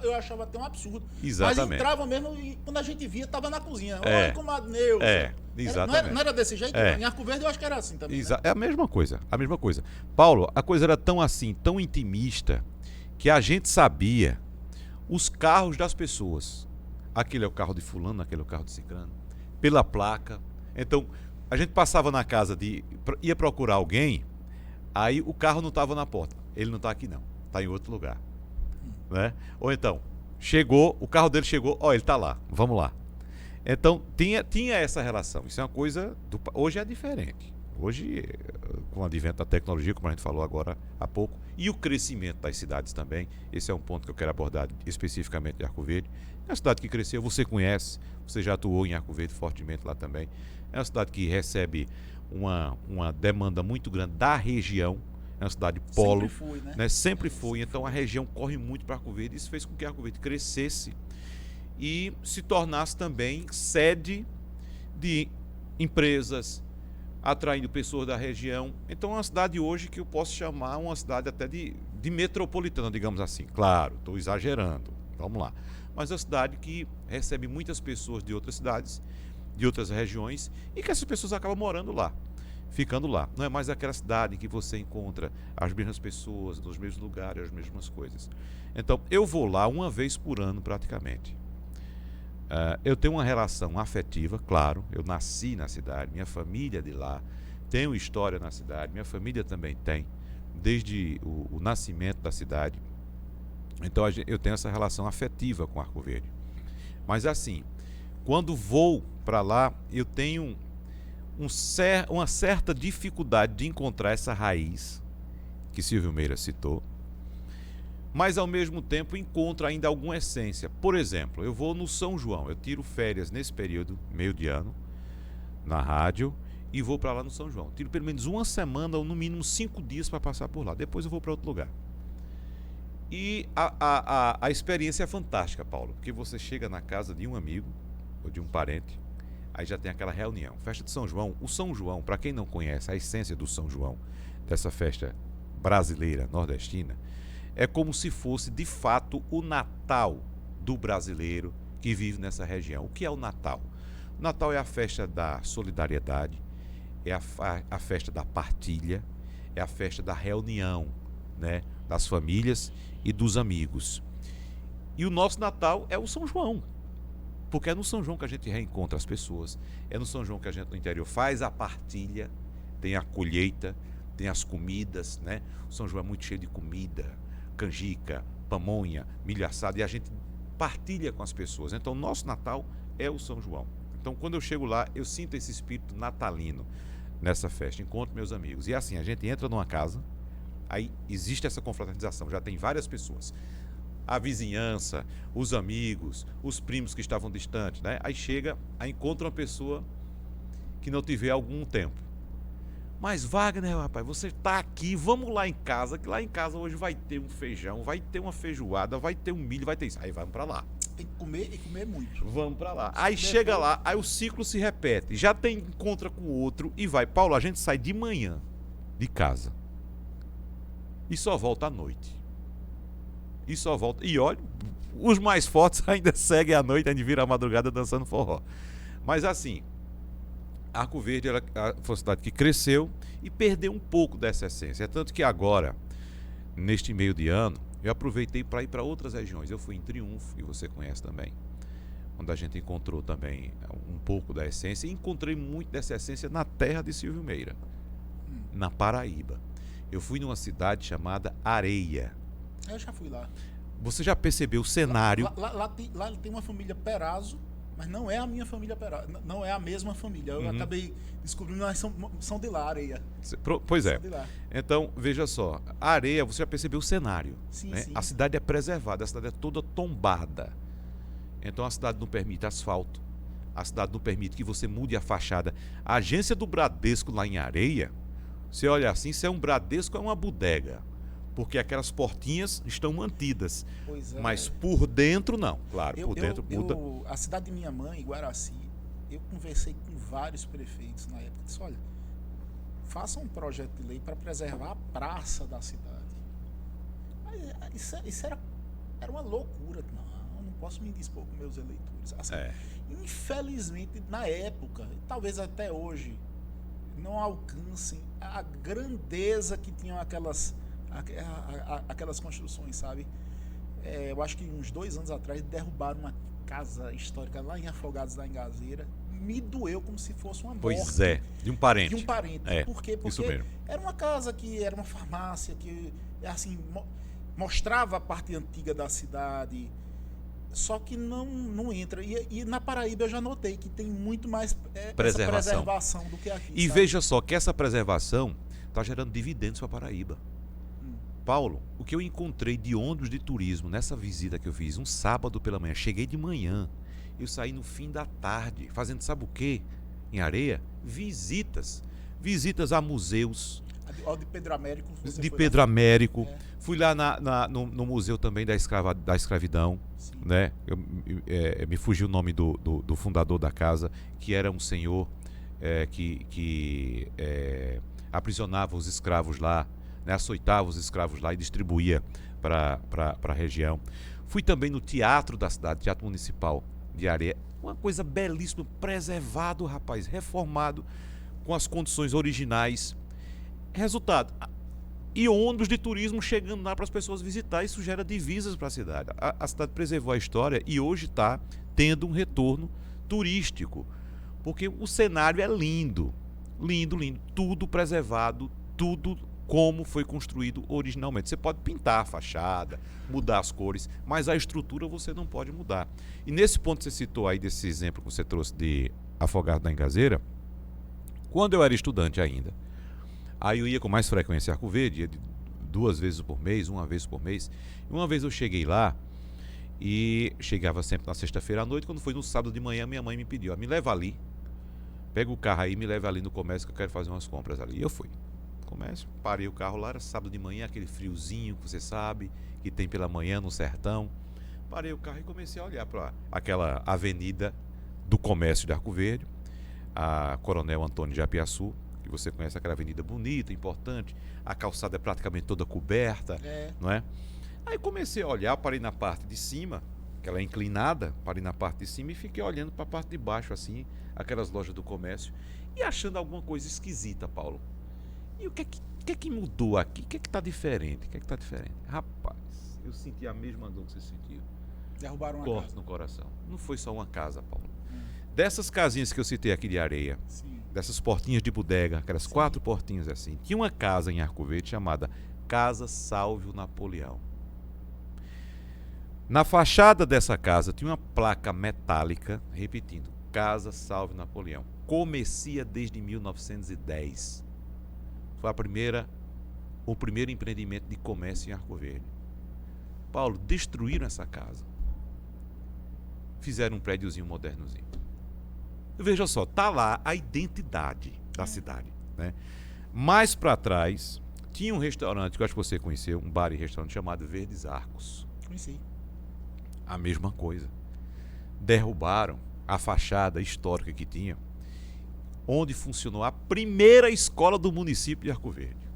Eu achava até um absurdo. Exatamente. Mas entrava mesmo e quando a gente via, estava na cozinha. Olha, comadre Neuza. Exatamente. Não era desse jeito? Em Arco Verde eu acho que era assim também. É a mesma coisa. Paulo, a coisa era tão assim, tão intimista, que a gente sabia os carros das pessoas. Aquele é o carro de fulano, aquele é o carro de ciclano. Pela placa. Então, a gente passava na casa ia procurar alguém. Aí o carro não estava na porta. Ele não está aqui não. Está em outro lugar. Né? Ou então, o carro dele chegou, ele está lá, vamos lá. Então, tinha essa relação. Isso é uma coisa... Hoje é diferente. Hoje, com o advento da tecnologia, como a gente falou agora há pouco, e o crescimento das cidades também, esse é um ponto que eu quero abordar especificamente de Arco Verde. É uma cidade que cresceu, você conhece, você já atuou em Arco Verde fortemente lá também. É uma cidade que recebe uma demanda muito grande da região, é uma cidade polo. Sempre foi, né? Sempre foi, então a região corre muito para Arco Verde. Isso fez com que Arco Verde crescesse e se tornasse também sede de empresas, atraindo pessoas da região. Então é uma cidade hoje que eu posso chamar uma cidade até de metropolitana, digamos assim. Claro, estou exagerando, vamos lá. Mas é uma cidade que recebe muitas pessoas de outras cidades, de outras regiões, e que essas pessoas acabam morando lá, ficando lá. Não é mais aquela cidade em que você encontra as mesmas pessoas, nos mesmos lugares, as mesmas coisas. Então, eu vou lá uma vez por ano praticamente. Eu tenho uma relação afetiva, claro, eu nasci na cidade, minha família é de lá, tenho história na cidade, minha família também tem, desde o nascimento da cidade. Então eu tenho essa relação afetiva com Arco Verde. Mas assim, quando vou para lá, eu tenho uma certa dificuldade de encontrar essa raiz que Silvio Meira citou, mas ao mesmo tempo encontro ainda alguma essência. Por exemplo, eu vou no São João, eu tiro férias nesse período, meio de ano, na rádio, e vou para lá no São João. Tiro pelo menos uma semana ou no mínimo 5 dias para passar por lá. Depois eu vou para outro lugar. E a experiência é fantástica, Paulo, porque você chega na casa de um amigo ou de um parente, aí já tem aquela reunião. Festa de São João. O São João, para quem não conhece a essência do São João, dessa festa brasileira, nordestina, é como se fosse, de fato, o Natal do brasileiro que vive nessa região. O que é o Natal? O Natal é a festa da solidariedade, é a festa da partilha, é a festa da reunião, né, das famílias e dos amigos. E o nosso Natal é o São João, porque é no São João que a gente reencontra as pessoas, é no São João que a gente no interior faz a partilha, tem a colheita, tem as comidas, né? O São João é muito cheio de comida, canjica, pamonha, milho assado, e a gente partilha com as pessoas. Então o nosso Natal é o São João. Então quando eu chego lá, eu sinto esse espírito natalino nessa festa, encontro meus amigos. E assim, a gente entra numa casa, aí existe essa confraternização, já tem várias pessoas, a vizinhança, os amigos, os primos que estavam distantes, né? Aí chega, aí encontra uma pessoa que não te vê há algum tempo. Mas Wagner, rapaz, você está aqui, vamos lá em casa, que lá em casa hoje vai ter um feijão, vai ter uma feijoada, vai ter um milho, vai ter isso. Aí vamos para lá. Tem que comer e comer muito. Vamos para lá. Aí chega lá, aí o ciclo se repete, já tem encontra com o outro e vai. Paulo, a gente sai de manhã de casa e só volta à noite. E só volta. E olha, os mais fortes ainda seguem à noite, ainda viram a madrugada dançando forró. Mas assim, Arco Verde foi uma cidade que cresceu e perdeu um pouco dessa essência. É tanto que agora, neste meio de ano, eu aproveitei para ir para outras regiões. Eu fui em Triunfo, que você conhece também, onde a gente encontrou também um pouco da essência. E encontrei muito dessa essência na terra de Silvio Meira, na Paraíba. Eu fui numa cidade chamada Areia. Eu já fui lá. Você já percebeu o cenário? Lá tem uma família Perazzo, Mas não é a minha família operária, não é a mesma família. Eu acabei descobrindo, mas são de lá, Areia. Pois é. São de lá. Então, veja só, a Areia, você já percebeu o cenário. Sim, Né? sim. A cidade é preservada, a cidade é toda tombada. Então a cidade não permite asfalto, a cidade não permite que você mude a fachada. A agência do Bradesco lá em Areia, você olha assim, se é um Bradesco, é uma bodega. Porque aquelas portinhas estão mantidas. Pois é. Mas por dentro, não. Claro, por dentro muda. A cidade de minha mãe, Guaraci, eu conversei com vários prefeitos na época. Disse, olha, faça um projeto de lei para preservar a praça da cidade. Isso era uma loucura. Não posso me indispor com meus eleitores. Assim, infelizmente, na época, talvez até hoje, não alcancem a grandeza que tinham aquelas construções, sabe? Eu acho que uns 2 anos atrás derrubaram uma casa histórica lá em Afogados, lá em Gazeira. Me doeu como se fosse uma morte. Pois é, de um parente. De um parente. Por quê? Porque isso mesmo. Era uma casa que era uma farmácia, que assim, mostrava a parte antiga da cidade, só que não entra. E na Paraíba eu já notei que tem muito mais essa preservação do que aqui. E sabe? veja só que essa preservação está gerando dividendos para a Paraíba. Paulo, o que eu encontrei de ônibus de turismo nessa visita que eu fiz, um sábado pela manhã, cheguei de manhã, eu saí no fim da tarde, fazendo sabe o quê? Em Areia? Visitas a museus. Ao de Pedro Américo. De Pedro Américo. Fui lá no museu também da escravidão. Né? Me fugiu o nome do fundador da casa, que era um senhor que aprisionava os escravos lá, né, açoitava os escravos lá e distribuía para a região. Fui também no teatro da cidade, Teatro Municipal de Areia. Uma coisa belíssima, preservado, rapaz, reformado, com as condições originais. Resultado, e ônibus de turismo chegando lá para as pessoas visitar, isso gera divisas para a cidade. A cidade preservou a história e hoje está tendo um retorno turístico, porque o cenário é lindo, lindo, lindo, tudo preservado, tudo como foi construído originalmente. Você pode pintar a fachada, mudar as cores, mas a estrutura você não pode mudar. E nesse ponto que você citou aí, desse exemplo que você trouxe de Afogados da Engazeira, quando eu era estudante ainda, aí eu ia com mais frequência a Arco Verde, ia 2 vezes por mês, 1 vez por mês. E uma vez eu cheguei lá, e chegava sempre na sexta-feira à noite, quando foi no sábado de manhã, minha mãe me pediu, me leva ali, pega o carro aí, me leva ali no comércio que eu quero fazer umas compras ali. E eu fui. Comércio, parei o carro lá, era sábado de manhã, aquele friozinho que você sabe, que tem pela manhã no sertão. Parei o carro e comecei a olhar para aquela avenida do comércio de Arco Verde, a Coronel Antônio de Apiaçu, que você conhece, aquela avenida bonita, importante, a calçada é praticamente toda coberta, não é? Aí comecei a olhar, parei na parte de cima, que ela é inclinada, parei na parte de cima e fiquei olhando para a parte de baixo, assim, aquelas lojas do comércio, e achando alguma coisa esquisita, Paulo. E o que é que mudou aqui? O que é que está diferente? Rapaz, eu senti a mesma dor que você sentiu. Derrubaram uma corte casa. No coração. Não foi só uma casa, Paulo. Dessas casinhas que eu citei aqui de areia, dessas portinhas de bodega, aquelas 4 portinhas assim, tinha uma casa em Arco Verde chamada Casa Salve o Napoleão. Na fachada dessa casa tinha uma placa metálica repetindo, Casa Salve Napoleão. Comecia desde 1910. Foi o primeiro empreendimento de comércio em Arco Verde. Paulo, destruíram essa casa. Fizeram um prédiozinho modernozinho. Veja só, tá lá a identidade da cidade, né? Mais para trás, tinha um restaurante que eu acho que você conheceu, um bar e restaurante chamado Verdes Arcos. Conheci. A mesma coisa. Derrubaram a fachada histórica que tinha, onde funcionou a primeira escola do município de Arco Verde.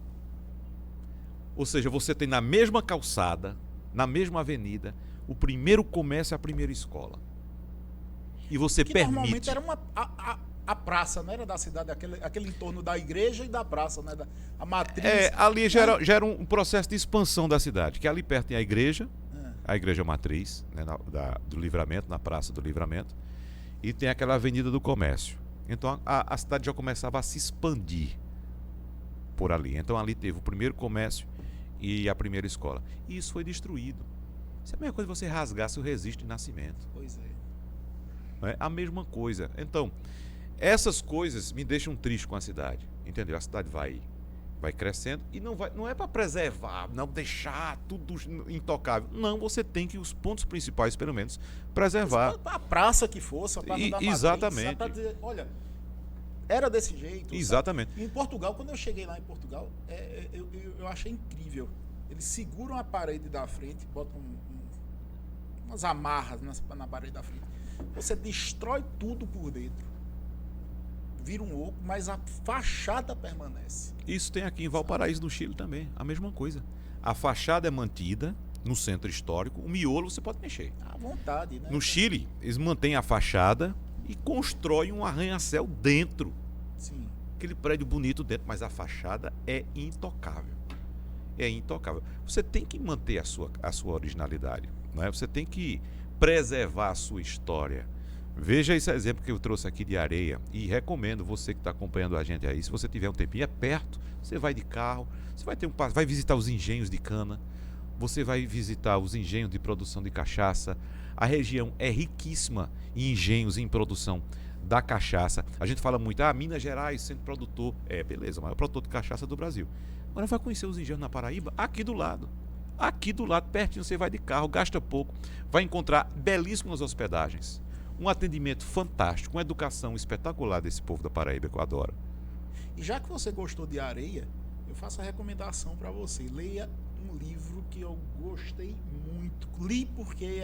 Ou seja, você tem na mesma calçada, na mesma avenida, o primeiro comércio e a primeira escola. E você que permite... normalmente era a praça, não era da cidade, aquele entorno da igreja e da praça, né? A matriz. Ali já era um processo de expansão da cidade, que ali perto tem a igreja matriz, né, do Livramento, na Praça do Livramento, e tem aquela avenida do comércio. Então a cidade já começava a se expandir por ali. Então ali teve o primeiro comércio e a primeira escola. E isso foi destruído. Isso é a mesma coisa que você rasgasse o registro de nascimento. Pois é. Né? A mesma coisa. Então, essas coisas me deixam triste com a cidade. Entendeu? A cidade vai crescendo e não é para preservar, não deixar tudo intocável. Não, você tem que os pontos principais, pelo menos, preservar. A praça que fosse, a Praça da Matriz, exatamente. Para dizer, olha, era desse jeito. Exatamente. Em Portugal, quando eu cheguei lá em Portugal, eu achei incrível. Eles seguram a parede da frente, botam umas amarras na parede da frente. Você destrói tudo por dentro. Vira um oco, mas a fachada permanece. Isso tem aqui em Valparaíso, no Chile também, a mesma coisa. A fachada é mantida no centro histórico, o miolo você pode mexer. À vontade, né? No Chile, eles mantêm a fachada e constroem um arranha-céu dentro. Sim. Aquele prédio bonito dentro, mas a fachada é intocável. É intocável. Você tem que manter a sua originalidade, não é? Você tem que preservar a sua história. Veja esse exemplo que eu trouxe aqui de Areia e recomendo você que está acompanhando a gente aí, se você tiver um tempinho, é perto, você vai de carro, você vai visitar os engenhos de cana, você vai visitar os engenhos de produção de cachaça. A região é riquíssima em engenhos em produção da cachaça. A gente fala muito, Minas Gerais, centro produtor. Beleza, o maior produtor de cachaça do Brasil. Agora vai conhecer os engenhos na Paraíba, aqui do lado. Aqui do lado, pertinho, você vai de carro, gasta pouco, vai encontrar belíssimas hospedagens. Um atendimento fantástico, uma educação espetacular desse povo da Paraíba que eu adoro. E já que você gostou de Areia, eu faço a recomendação para você. Leia um livro que eu gostei muito. Li porque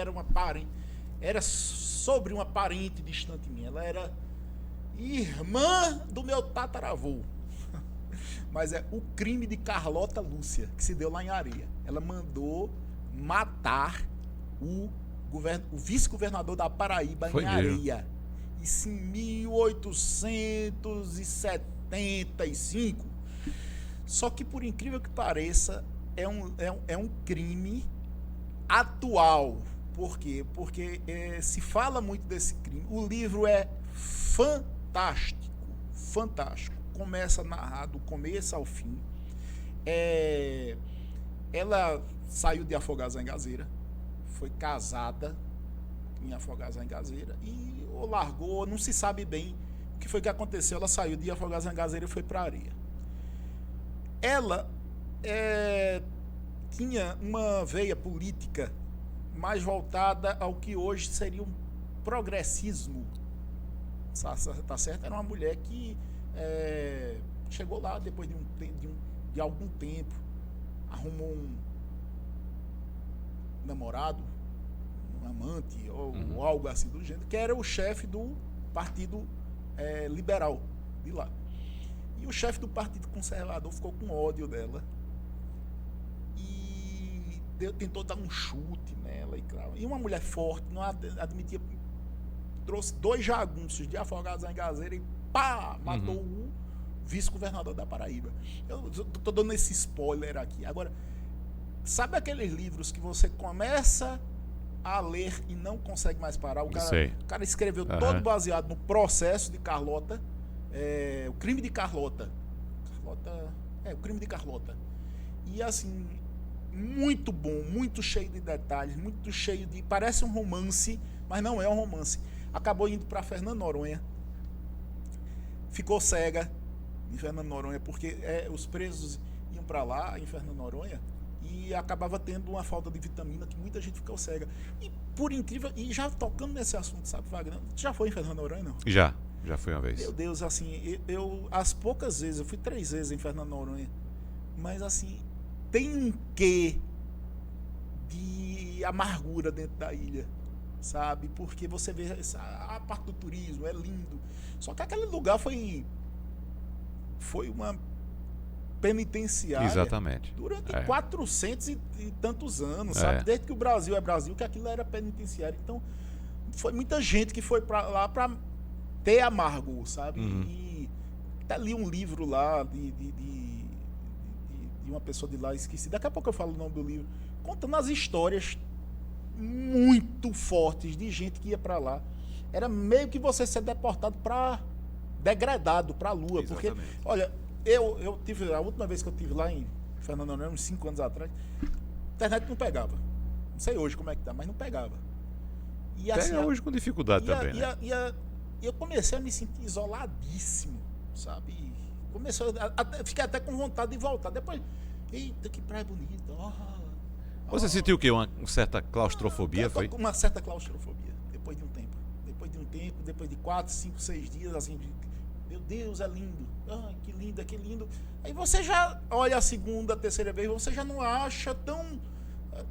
era sobre uma parente distante minha. Ela era irmã do meu tataravô. Mas é O Crime de Carlota Lúcia, que se deu lá em Areia. Ela mandou matar o vice-governador da Paraíba em Areia. Isso em 1875. Só que, por incrível que pareça, é um crime atual. Por quê? Porque se fala muito desse crime. O livro é fantástico. Fantástico. Começa narrado do começo ao fim. Ela saiu de Afogados em Gazeira. Foi casada em Afogados em Gazeira e ou largou, não se sabe bem o que foi que aconteceu. Ela saiu de Afogados em Gazeira e foi para Areia. Ela tinha uma veia política mais voltada ao que hoje seria um progressismo. Tá certo? Era uma mulher que chegou lá depois de algum tempo, arrumou um namorado, um amante ou algo assim do gênero, que era o chefe do Partido Liberal de lá. E o chefe do Partido Conservador ficou com ódio dela e tentou dar um chute nela. E uma mulher forte, não admitia, trouxe 2 jagunços de Afogados em Gazeira e matou o vice-governador da Paraíba. Eu tô dando esse spoiler aqui. Agora, sabe aqueles livros que você começa a ler e não consegue mais parar? O cara escreveu todo baseado no processo de Carlota, o crime de Carlota. O crime de Carlota. E assim, muito bom, muito cheio de detalhes, muito cheio de... Parece um romance, mas não é um romance. Acabou indo para Fernando Noronha. Ficou cega em Fernando Noronha, porque os presos iam para lá, em Fernando Noronha, e acabava tendo uma falta de vitamina que muita gente ficou cega. E por incrível, e já tocando nesse assunto, sabe, Wagner? Já foi em Fernando Noronha, não? Já fui uma vez. Meu Deus, assim, eu as poucas vezes, eu fui 3 vezes em Fernando Noronha, mas assim, tem um quê de amargura dentro da ilha, sabe? Porque você vê a parte do turismo, é lindo. Só que aquele lugar foi uma penitenciária. Exatamente. Durante 400 e tantos anos, sabe? Desde que o Brasil é Brasil, que aquilo era penitenciário. Então, foi muita gente que foi para lá para ter amargo, sabe? E até li um livro lá de uma pessoa de lá, esqueci. Daqui a pouco eu falo o nome do livro, contando as histórias muito fortes de gente que ia para lá. Era meio que você ser deportado degradado para a Lua. Exatamente. Porque, olha, eu tive, a última vez que eu tive lá em Fernando Noronha, uns 5 anos atrás, a internet não pegava. Não sei hoje como é que tá, mas não pegava. E assim, Pega hoje com dificuldade também, né? eu comecei a me sentir isoladíssimo, sabe? Fiquei até com vontade de voltar. Depois, eita, que praia bonita. Você sentiu o quê? Uma certa claustrofobia, foi? Uma certa claustrofobia, depois de um tempo. Depois de 4, 5, 6 dias, assim, meu Deus, é lindo. Que lindo, que lindo. Aí você já olha a segunda, terceira vez, você já não acha tão...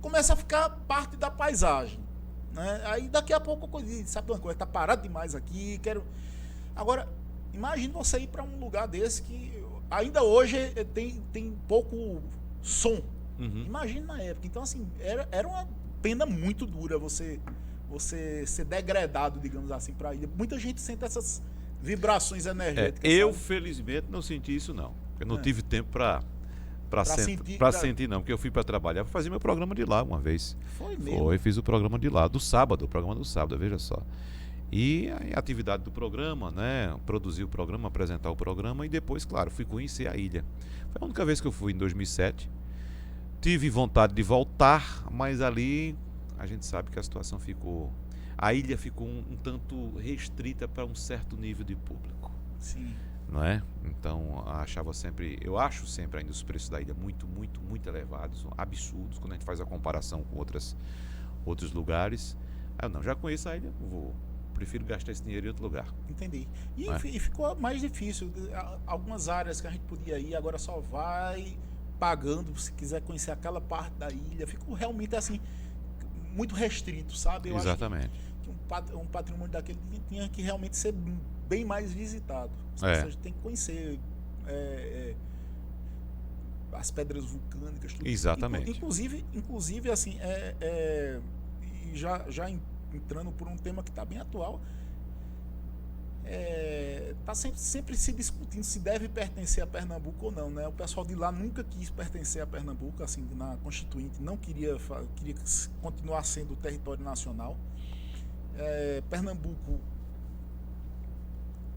Começa a ficar parte da paisagem, né? Aí daqui a pouco, sabe uma coisa, tá parado demais aqui, quero... Agora, imagine você ir para um lugar desse que ainda hoje tem pouco som. Uhum. Imagine na época. Então, assim, era uma pena muito dura você ser degradado, digamos assim, para a ilha. Muita gente sente essas vibrações energéticas. Eu, sabe? felizmente, não senti isso, não. Eu não tive tempo para sentir, não, porque eu fui para trabalhar, fazer meu programa de lá uma vez. Foi mesmo? Fiz o programa de lá, o programa do sábado, veja só. E a atividade do programa, né? Produzir o programa, apresentar o programa e depois, claro, fui conhecer a ilha. Foi a única vez que eu fui, em 2007. Tive vontade de voltar, mas ali a gente sabe que a situação ficou... A ilha ficou um tanto restrita para um certo nível de público. Sim. Não é? Então, eu acho sempre ainda os preços da ilha muito, muito, muito elevados, absurdos, quando a gente faz a comparação com outros lugares. Eu não, já conheço a ilha, prefiro gastar esse dinheiro em outro lugar. Entendi. E ficou mais difícil. Algumas áreas que a gente podia ir, agora só vai pagando, se quiser conhecer aquela parte da ilha. Ficou realmente assim, muito restrito, sabe? Eu Exatamente. Acho que um patrimônio daquele tinha que realmente ser bem mais visitado. As pessoas têm que conhecer as pedras vulcânicas, tudo. Exatamente. Inclusive assim, já entrando por um tema que está bem atual, está sempre se discutindo se deve pertencer a Pernambuco ou não, né? O pessoal de lá nunca quis pertencer a Pernambuco, assim, na Constituinte não queria continuar sendo território nacional. Pernambuco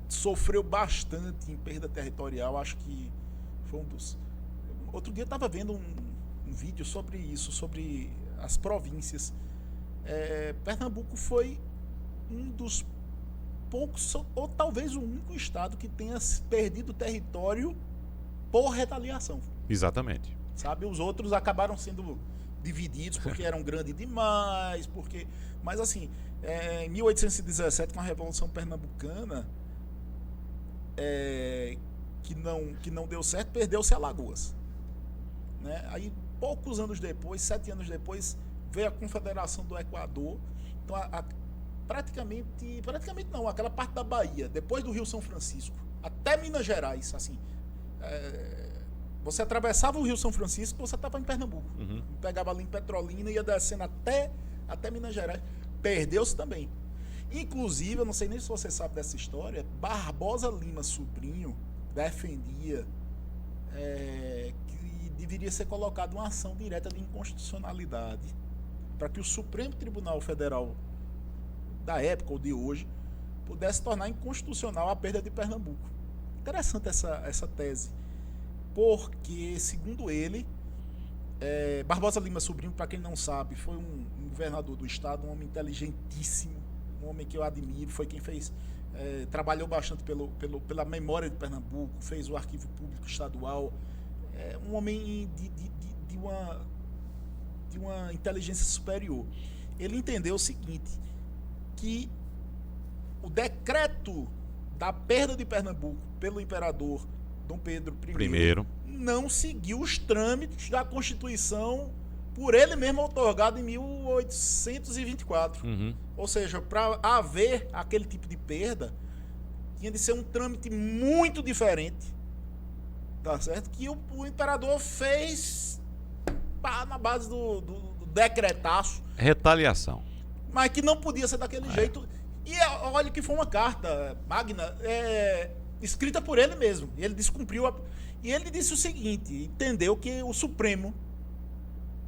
sofreu bastante em perda territorial, acho que foi um dos... Outro dia eu estava vendo um vídeo sobre isso, sobre as províncias. Pernambuco foi um dos poucos, ou talvez o único estado que tenha perdido território por retaliação. Exatamente. Sabe, os outros acabaram sendo divididos porque eram grandes demais, mas assim, em 1817, com a Revolução Pernambucana, que não deu certo, perdeu-se Alagoas, né? Aí, poucos anos depois, 7 anos depois, veio a Confederação do Equador. Então, praticamente não, aquela parte da Bahia, depois do Rio São Francisco, até Minas Gerais, assim, você atravessava o Rio São Francisco, você estava em Pernambuco. Uhum. Pegava ali em Petrolina e ia descendo até Minas Gerais. Perdeu-se também. Inclusive, eu não sei nem se você sabe dessa história, Barbosa Lima Sobrinho defendia que deveria ser colocada uma ação direta de inconstitucionalidade para que o Supremo Tribunal Federal da época ou de hoje pudesse tornar inconstitucional a perda de Pernambuco. Interessante essa tese, porque, segundo ele, Barbosa Lima Sobrinho, para quem não sabe, foi um governador do estado, um homem inteligentíssimo, um homem que eu admiro, foi quem fez, trabalhou bastante pela memória de Pernambuco, fez o Arquivo Público Estadual, um homem de uma inteligência superior. Ele entendeu o seguinte, que o decreto da perda de Pernambuco pelo imperador Dom Pedro I não seguiu os trâmites da Constituição por ele mesmo outorgado em 1824. Uhum. Ou seja, para haver aquele tipo de perda, tinha de ser um trâmite muito diferente, tá certo? Que o imperador fez na base do decretaço. Retaliação. Mas que não podia ser daquele jeito. E olha que foi uma carta magna escrita por ele mesmo. E ele descumpriu. E ele disse o seguinte: entendeu que o Supremo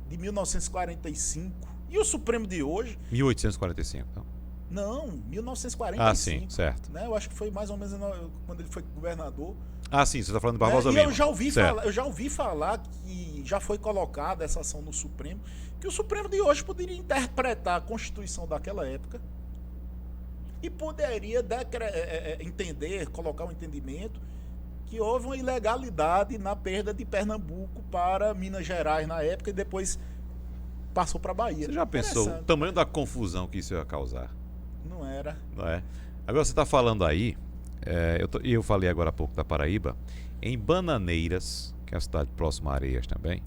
de 1945 e o Supremo de hoje. 1845, então. Não, 1945. Ah, sim, certo. Né? Eu acho que foi mais ou menos quando ele foi governador. Ah, sim, você está falando do Barbosa E Lima. eu já ouvi falar que já foi colocada essa ação no Supremo, que o Supremo de hoje poderia interpretar a Constituição daquela época e poderia entender, colocar um entendimento que houve uma ilegalidade na perda de Pernambuco para Minas Gerais na época e depois passou para a Bahia. Você já pensou o tamanho da confusão que isso ia causar? Não era. Não é? Agora você está falando aí, eu falei agora há pouco da Paraíba, em Bananeiras, que é a cidade próxima a Areias também.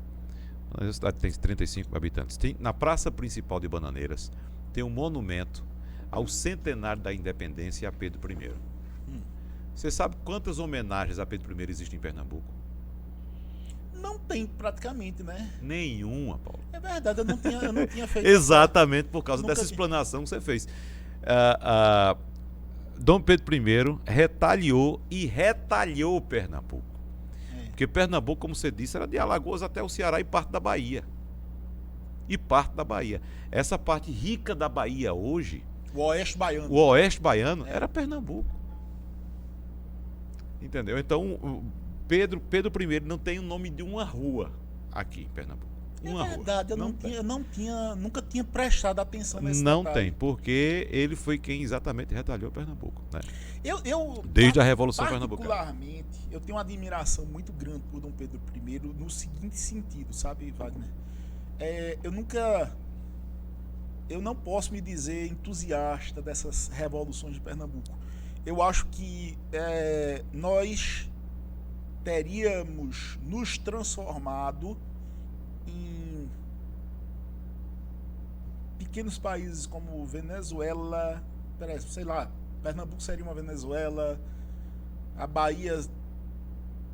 A cidade tem 35 habitantes. Na praça principal de Bananeiras tem um monumento ao centenário da independência e a Pedro I. Você sabe quantas homenagens a Pedro I existem em Pernambuco? Não tem praticamente, né? Nenhuma, Paulo. É verdade, eu não tinha feito. Exatamente por causa dessa explanação que você fez. Dom Pedro I retaliou Pernambuco. Porque Pernambuco, como você disse, era de Alagoas até o Ceará e parte da Bahia. Essa parte rica da Bahia hoje, o Oeste Baiano era Pernambuco. Entendeu? Então, Pedro I não tem o nome de uma rua aqui em Pernambuco. É verdade, eu nunca tinha prestado atenção nesse Não detalhe. tem, porque ele foi quem exatamente retalhou Pernambuco. Né? Eu desde a Revolução Pernambucana. Particularmente, eu tenho uma admiração muito grande por Dom Pedro I no seguinte sentido, sabe, Wagner? Eu não posso me dizer entusiasta dessas revoluções de Pernambuco. Eu acho que nós teríamos nos transformado em pequenos países como Venezuela, sei lá, Pernambuco seria uma Venezuela, a Bahia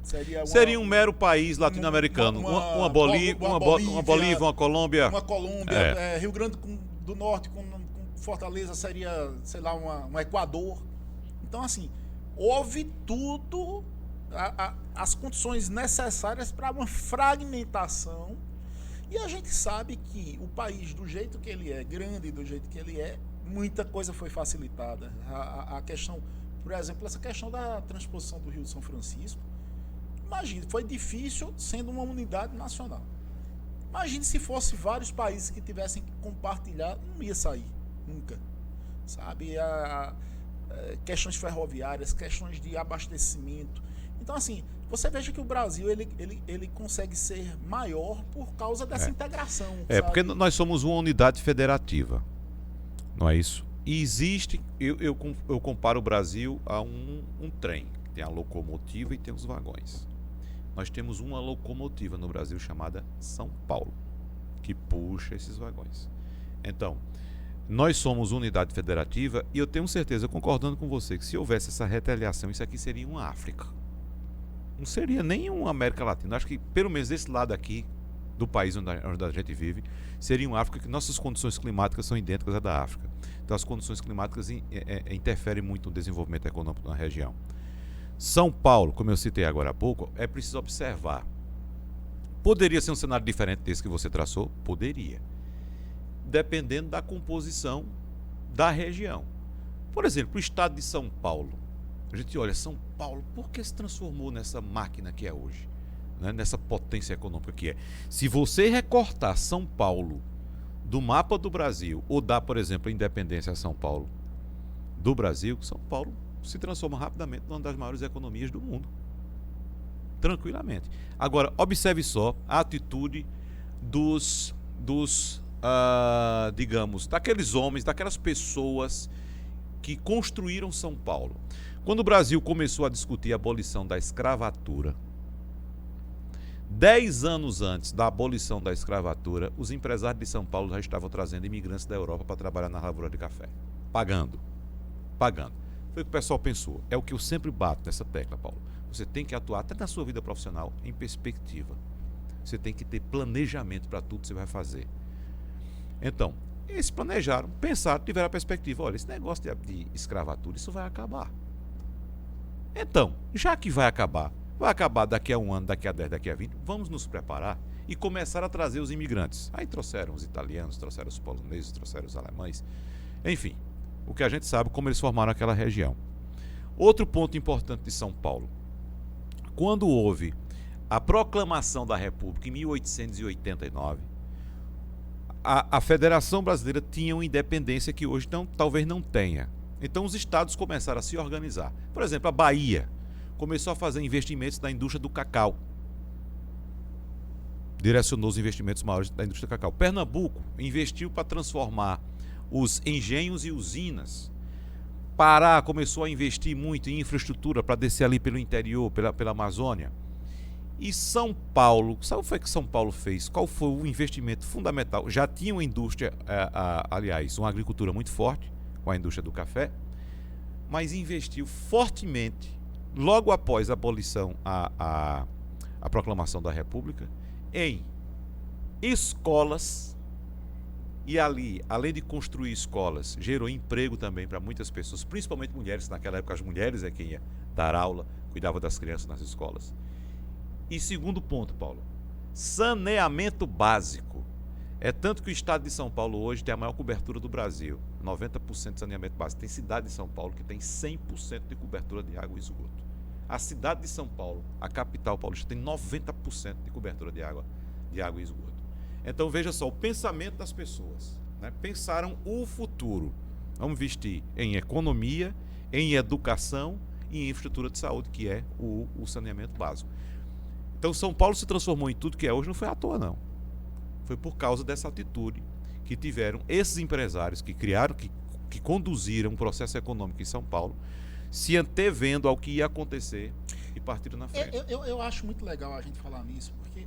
seria um mero país latino-americano, uma Bolívia, uma Colômbia. Uma Colômbia, Rio Grande do Norte com Fortaleza seria, sei lá, um Equador. Então, assim, houve tudo, as condições necessárias para uma fragmentação. E a gente sabe que o país, do jeito que ele é, grande do jeito que ele é, muita coisa foi facilitada. A questão, por exemplo, essa questão da transposição do Rio de São Francisco, imagine, foi difícil sendo uma unidade nacional. Imagine se fosse vários países que tivessem que compartilhar, não ia sair, nunca. Sabe? Questões ferroviárias, questões de abastecimento. Então, assim, você veja que o Brasil ele consegue ser maior por causa dessa integração. Porque nós somos uma unidade federativa, não é isso? E existe, eu comparo o Brasil a um trem, que tem a locomotiva e tem os vagões. Nós temos uma locomotiva no Brasil chamada São Paulo, que puxa esses vagões. Então, nós somos unidade federativa e eu tenho certeza, concordando com você, que se houvesse essa retaliação, isso aqui seria uma África. Não seria nem uma América Latina. Acho que, pelo menos desse lado aqui, do país onde a gente vive, seria uma África que nossas condições climáticas são idênticas à da África. Então, as condições climáticas interferem muito no desenvolvimento econômico na região. São Paulo, como eu citei agora há pouco, é preciso observar. Poderia ser um cenário diferente desse que você traçou? Poderia. Dependendo da composição da região. Por exemplo, o estado de São Paulo. A gente olha, São Paulo, por que se transformou nessa máquina que é hoje? Né? Nessa potência econômica que é. Se você recortar São Paulo do mapa do Brasil, ou dar, por exemplo, a independência a São Paulo do Brasil, São Paulo se transforma rapidamente numa das maiores economias do mundo. Tranquilamente. Agora, observe só a atitude digamos, daqueles homens, daquelas pessoas que construíram São Paulo. Quando o Brasil começou a discutir a abolição da escravatura, 10 anos antes da abolição da escravatura, os empresários de São Paulo já estavam trazendo imigrantes da Europa para trabalhar na lavoura de café. Pagando. Foi o que o pessoal pensou. É o que eu sempre bato nessa tecla, Paulo. Você tem que atuar até na sua vida profissional em perspectiva. Você tem que ter planejamento para tudo que você vai fazer. Então, eles planejaram, pensaram, tiveram a perspectiva. Olha, esse negócio de escravatura, isso vai acabar. Então, já que vai acabar daqui a 1 ano, daqui a 10, daqui a 20, vamos nos preparar e começar a trazer os imigrantes. Aí trouxeram os italianos, trouxeram os poloneses, trouxeram os alemães, enfim, o que a gente sabe, como eles formaram aquela região. Outro ponto importante de São Paulo. Quando houve a proclamação da República em 1889, a Federação Brasileira tinha uma independência que hoje talvez não tenha. Então os estados começaram a se organizar. Por exemplo, a Bahia começou a fazer investimentos na indústria do cacau. Direcionou os investimentos maiores da indústria do cacau. Pernambuco investiu para transformar os engenhos e usinas. Pará começou a investir muito em infraestrutura para descer ali pelo interior, pela Amazônia. E São Paulo, sabe o que foi que São Paulo fez? Qual foi o investimento fundamental? Já tinha uma indústria, aliás, uma agricultura muito forte, com a indústria do café, mas investiu fortemente, logo após a abolição, a proclamação da República, em escolas. E ali, além de construir escolas, gerou emprego também para muitas pessoas, principalmente mulheres. Naquela época, as mulheres é quem ia dar aula, cuidava das crianças nas escolas. E segundo ponto, Paulo, saneamento básico. É tanto que o estado de São Paulo hoje tem a maior cobertura do Brasil, 90% de saneamento básico. Tem cidade de São Paulo que tem 100% de cobertura de água e esgoto. A cidade de São Paulo, a capital paulista, tem 90% de cobertura de água e esgoto. Então veja só, o pensamento das pessoas, né? Pensaram o futuro. Vamos investir em economia, em educação e em infraestrutura de saúde, que é o saneamento básico. Então São Paulo se transformou em tudo que é hoje, não foi à toa não. Foi por causa dessa atitude que tiveram esses empresários que criaram, que conduziram um processo econômico em São Paulo, se antevendo ao que ia acontecer e partiram na frente. Eu acho muito legal a gente falar nisso, porque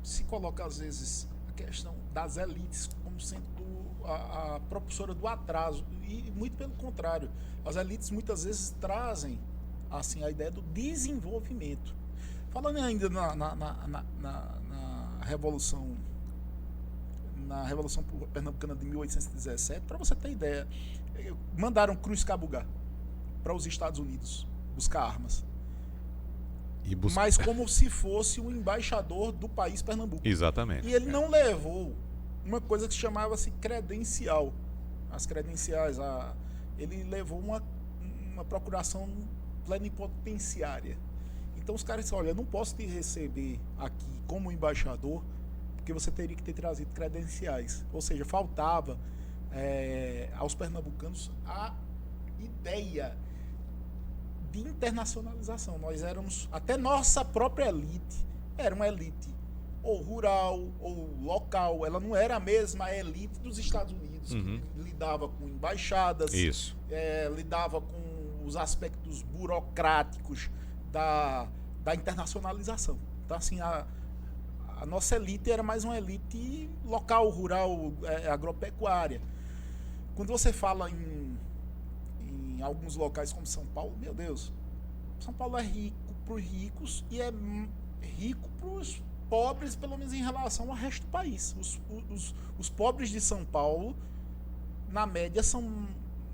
se coloca às vezes a questão das elites como sendo a propulsora do atraso, e muito pelo contrário, as elites muitas vezes trazem assim a ideia do desenvolvimento. Falando ainda na Revolução Pernambucana de 1817, para você ter ideia, mandaram Cruz Cabugá para os Estados Unidos buscar armas. Mas como se fosse um embaixador do país Pernambuco. Exatamente. E ele não levou uma coisa que chamava-se credencial. As credenciais, ele levou uma procuração plenipotenciária. Então os caras disseram, olha, eu não posso te receber aqui como embaixador, porque você teria que ter trazido credenciais. Ou seja, faltava aos pernambucanos a ideia de internacionalização. Nós éramos, até nossa própria elite, era uma elite ou rural ou local, ela não era a mesma elite dos Estados Unidos, que lidava com embaixadas, lidava com os aspectos burocráticos da internacionalização. Então, assim, a nossa elite era mais uma elite local, rural, agropecuária. Quando você fala em alguns locais como São Paulo, meu Deus, São Paulo é rico para os ricos e é rico para os pobres, pelo menos em relação ao resto do país. Os pobres de São Paulo, na média, são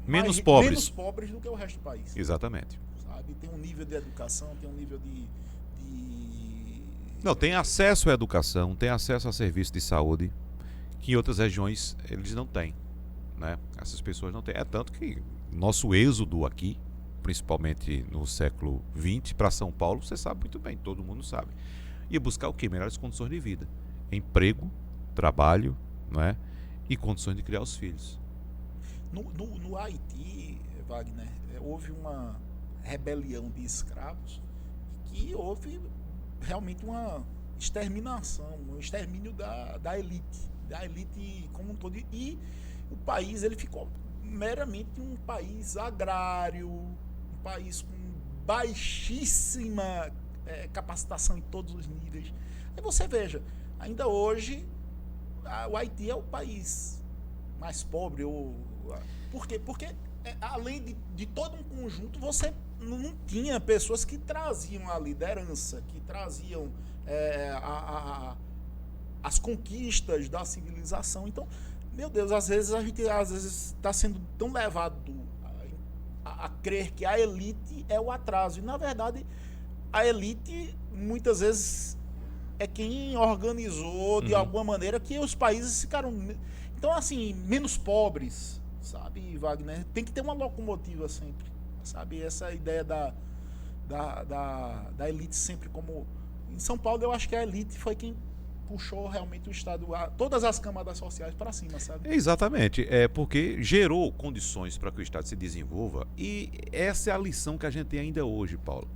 menos pobres do que o resto do país. Exatamente. Sabe? Tem um nível de educação, tem um nível de... Não, tem acesso à educação, tem acesso a serviço de saúde, que em outras regiões eles não têm, né? Essas pessoas não têm. É tanto que nosso êxodo aqui, principalmente no século XX, para São Paulo, você sabe muito bem, todo mundo sabe. Ia buscar o quê? Melhores condições de vida. Emprego, trabalho, não é? E condições de criar os filhos. No Haiti, Wagner, houve uma rebelião de escravos que houve realmente uma exterminação, um extermínio da elite como um todo. E o país ele ficou meramente um país agrário, um país com baixíssima capacitação em todos os níveis. Aí você veja, ainda hoje o Haiti é o país mais pobre. Por quê? Porque além de todo um conjunto, você não tinha pessoas que traziam a liderança, que traziam as conquistas da civilização. Então, meu Deus, às vezes a gente está sendo tão levado a crer que a elite é o atraso. E, na verdade, a elite, muitas vezes, é quem organizou, de alguma maneira, que os países ficaram... Então, assim, menos pobres, sabe, Wagner? Tem que ter uma locomotiva sempre, sabe? Essa ideia da elite sempre como... Em São Paulo, eu acho que a elite foi quem puxou realmente o Estado, todas as camadas sociais para cima, sabe? Exatamente, é porque gerou condições para que o Estado se desenvolva, e essa é a lição que a gente tem ainda hoje, Paulo.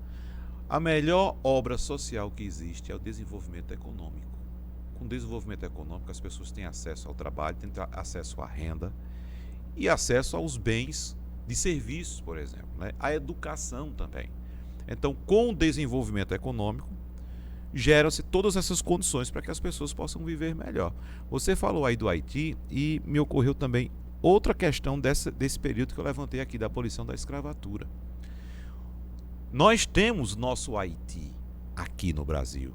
A melhor obra social que existe é o desenvolvimento econômico. Com desenvolvimento econômico, as pessoas têm acesso ao trabalho, têm acesso à renda e acesso aos bens de serviços, por exemplo, né? A educação também. Então, com o desenvolvimento econômico, geram-se todas essas condições para que as pessoas possam viver melhor. Você falou aí do Haiti e me ocorreu também outra questão desse período que eu levantei aqui, da abolição da escravatura. Nós temos nosso Haiti aqui no Brasil.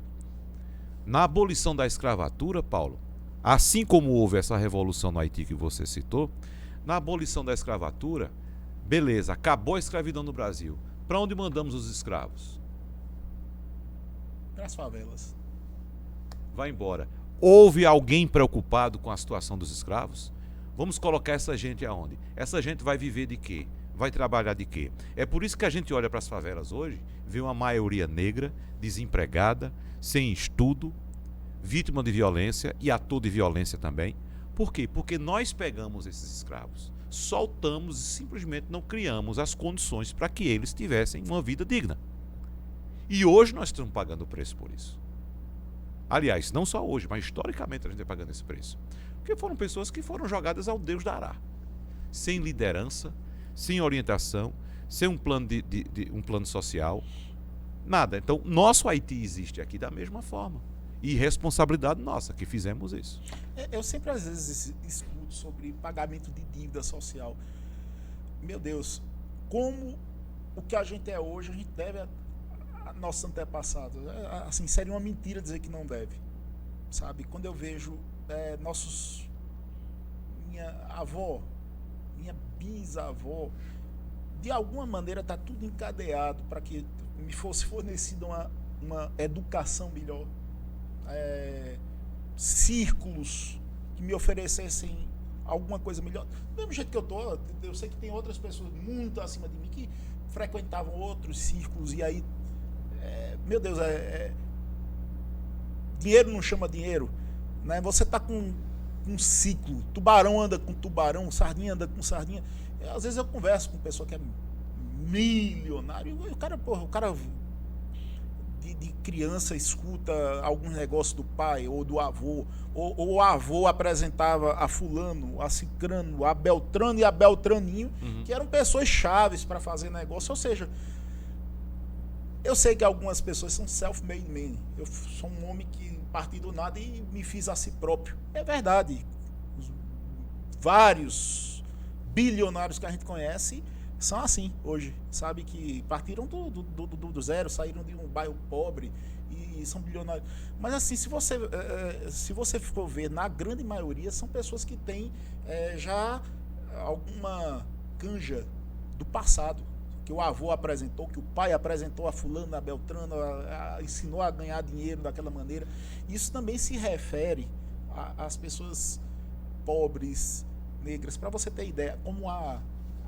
Na abolição da escravatura, Paulo, assim como houve essa revolução no Haiti que você citou, na abolição da escravatura, beleza, acabou a escravidão no Brasil. Para onde mandamos os escravos? Para as favelas. Vai embora. Houve alguém preocupado com a situação dos escravos? Vamos colocar essa gente aonde? Essa gente vai viver de quê? Vai trabalhar de quê? É por isso que a gente olha para as favelas hoje, vê uma maioria negra, desempregada, sem estudo, vítima de violência e ator de violência também. Por quê? Porque nós pegamos esses escravos, soltamos e simplesmente não criamos as condições para que eles tivessem uma vida digna. E hoje nós estamos pagando o preço por isso. Aliás, não só hoje, mas historicamente a gente está pagando esse preço. Porque foram pessoas que foram jogadas ao Deus dará. Sem liderança, sem orientação, sem um plano, um plano social, nada. Então, nosso Haiti existe aqui da mesma forma. E responsabilidade nossa, que fizemos isso. Eu sempre, às vezes, escuto sobre pagamento de dívida social. Meu Deus, como o que a gente é hoje, a gente deve a nossos antepassados. Assim, seria uma mentira dizer que não deve. Sabe? Quando eu vejo minha avó, minha bisavó, de alguma maneira está tudo encadeado para que me fosse fornecida uma educação melhor. Círculos que me oferecessem alguma coisa melhor. Do mesmo jeito que eu sei que tem outras pessoas muito acima de mim que frequentavam outros círculos e aí, meu Deus, dinheiro não chama dinheiro, né? Você tá com um ciclo, tubarão anda com tubarão, sardinha anda com sardinha. Às vezes eu converso com pessoa que é milionário e o cara de criança escuta alguns negócios do pai ou do avô, ou o avô apresentava a fulano, a cicrano, a beltrano e a beltraninho, que eram pessoas chaves para fazer negócio. Ou seja, eu sei que algumas pessoas são self-made men. Eu sou um homem que parti do nada e me fiz a si próprio. É verdade. Vários bilionários que a gente conhece são assim hoje, sabe, que partiram do zero, saíram de um bairro pobre e são bilionários. Mas assim, se você for ver, na grande maioria são pessoas que têm já alguma canja do passado, que o avô apresentou, que o pai apresentou a fulano, a beltrano, ensinou a ganhar dinheiro daquela maneira. Isso também se refere às pessoas pobres, negras, para você ter ideia, como a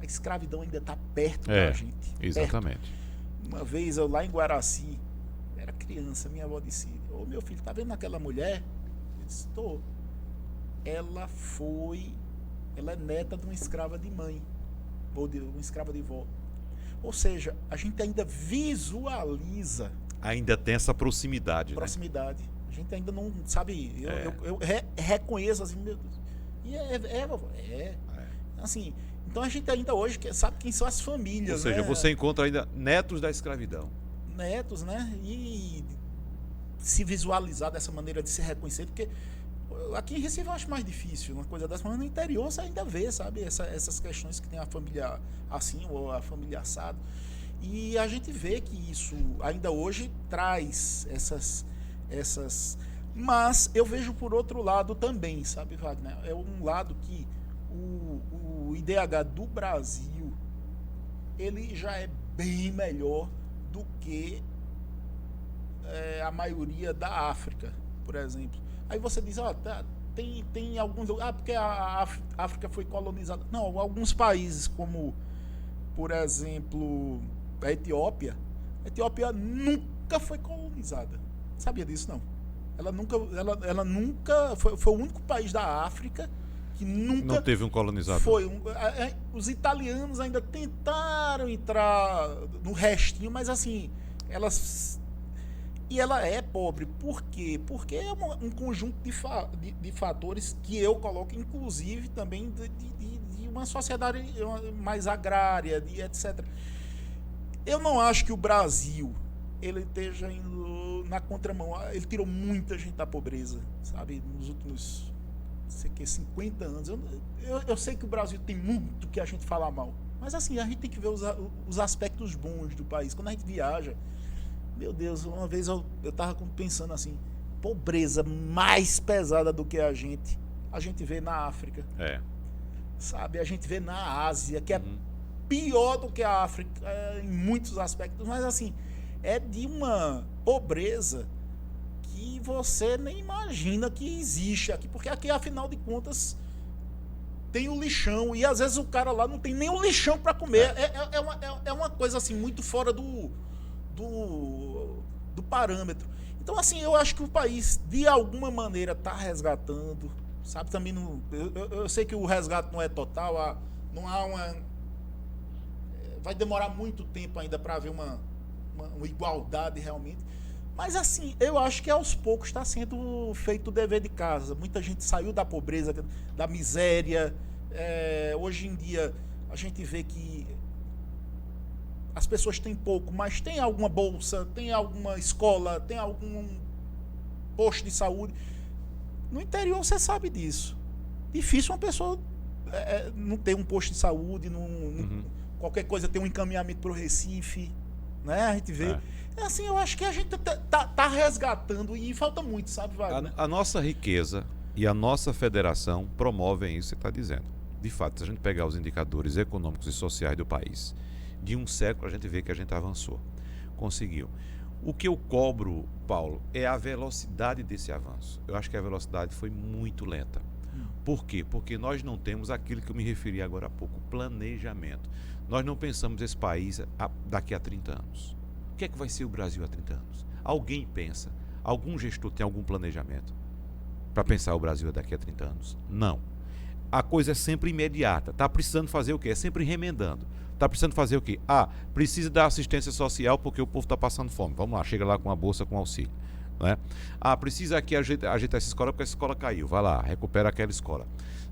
escravidão ainda está perto da gente. Exatamente. Perto. Uma vez eu lá em Guaraci, era criança, minha avó disse: ô meu filho, tá vendo aquela mulher? Eu disse: tô. Ela é neta de uma escrava de mãe, ou de uma escrava de vó. Ou seja, a gente ainda visualiza. Ainda tem essa proximidade. Proximidade. Né? A gente ainda não sabe. Eu reconheço assim, meu Deus. E assim. Então a gente ainda hoje sabe quem são as famílias. Ou seja, né? Você encontra ainda netos da escravidão. Netos, né? E se visualizar dessa maneira, de se reconhecer, porque aqui em Recife eu acho mais difícil uma coisa dessa, mas no interior você ainda vê, sabe, essas questões que tem a família assim ou a família assado. E a gente vê que isso ainda hoje traz essas. Mas eu vejo por outro lado também, sabe, Wagner? É um lado que o IDH do Brasil, ele já é bem melhor do que a maioria da África, por exemplo. Aí você diz, tem alguns lugares. Porque a África foi colonizada. Não, alguns países, como, por exemplo, a Etiópia. A Etiópia nunca foi colonizada. Sabia disso, não? Ela nunca foi o único país da África que nunca não teve um colonizador. Os italianos ainda tentaram entrar no restinho, mas assim, ela é pobre. Por quê? Porque é um conjunto de fatores que eu coloco, inclusive, também de uma sociedade mais agrária, etc. Eu não acho que o Brasil ele esteja indo na contramão. Ele tirou muita gente da pobreza, sabe? Nos últimos 50 anos. Eu sei que o Brasil tem muito que a gente fala mal, mas assim, a gente tem que ver os aspectos bons do país. Quando a gente viaja, meu Deus, uma vez eu estava pensando assim, pobreza mais pesada do que a gente vê na África. Sabe? A gente vê na Ásia, que é pior do que a África em muitos aspectos, mas assim, é de uma pobreza que você nem imagina que existe aqui, porque aqui, afinal de contas, tem o lixão, e às vezes o cara lá não tem nem o lixão para comer. É uma coisa assim, muito fora do parâmetro. Então, assim, eu acho que o país, de alguma maneira, está resgatando, sabe? Também não, eu sei que o resgate não é total, não há uma... Vai demorar muito tempo ainda para haver uma igualdade realmente. Mas assim, eu acho que aos poucos está sendo feito o dever de casa. Muita gente saiu da pobreza, da miséria. Hoje em dia a gente vê que as pessoas têm pouco, mas tem alguma bolsa, tem alguma escola, tem algum posto de saúde. No interior você sabe disso. Difícil uma pessoa não ter um posto de saúde, qualquer coisa ter um encaminhamento para o Recife, né? A gente vê. Assim, eu acho que a gente tá resgatando e falta muito, sabe, Wagner? A nossa riqueza e a nossa federação promovem isso que você está dizendo. De fato, se a gente pegar os indicadores econômicos e sociais do país, de um século a gente vê que a gente avançou, conseguiu. O que eu cobro, Paulo, é a velocidade desse avanço. Eu acho que a velocidade foi muito lenta. Por quê? Porque nós não temos aquilo que eu me referi agora há pouco, planejamento. Nós não pensamos esse país daqui a 30 anos. O que é que vai ser o Brasil há 30 anos? Alguém pensa? Algum gestor tem algum planejamento para pensar o Brasil daqui a 30 anos? Não. A coisa é sempre imediata. Está precisando fazer o quê? É sempre remendando. Está precisando fazer o quê? Precisa dar assistência social porque o povo está passando fome. Vamos lá, chega lá com uma bolsa com auxílio. Né? Precisa aqui ajeitar essa escola porque essa escola caiu. Vai lá, recupera aquela escola.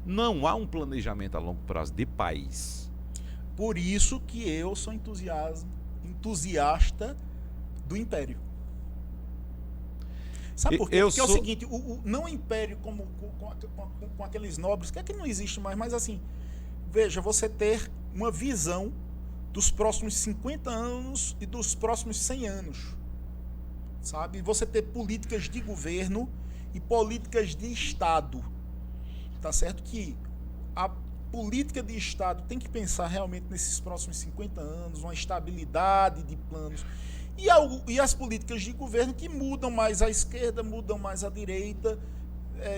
Não há um planejamento a longo prazo de país. Por isso que eu sou entusiasta do império. Sabe por quê? Porque é o seguinte, não o império como com aqueles nobres, que é que não existe mais, mas assim, veja, você ter uma visão dos próximos 50 anos e dos próximos 100 anos. Sabe? Você ter políticas de governo e políticas de Estado. Tá certo que a política de Estado tem que pensar realmente nesses próximos 50 anos, uma estabilidade de planos. E as políticas de governo que mudam mais à esquerda, mudam mais à direita,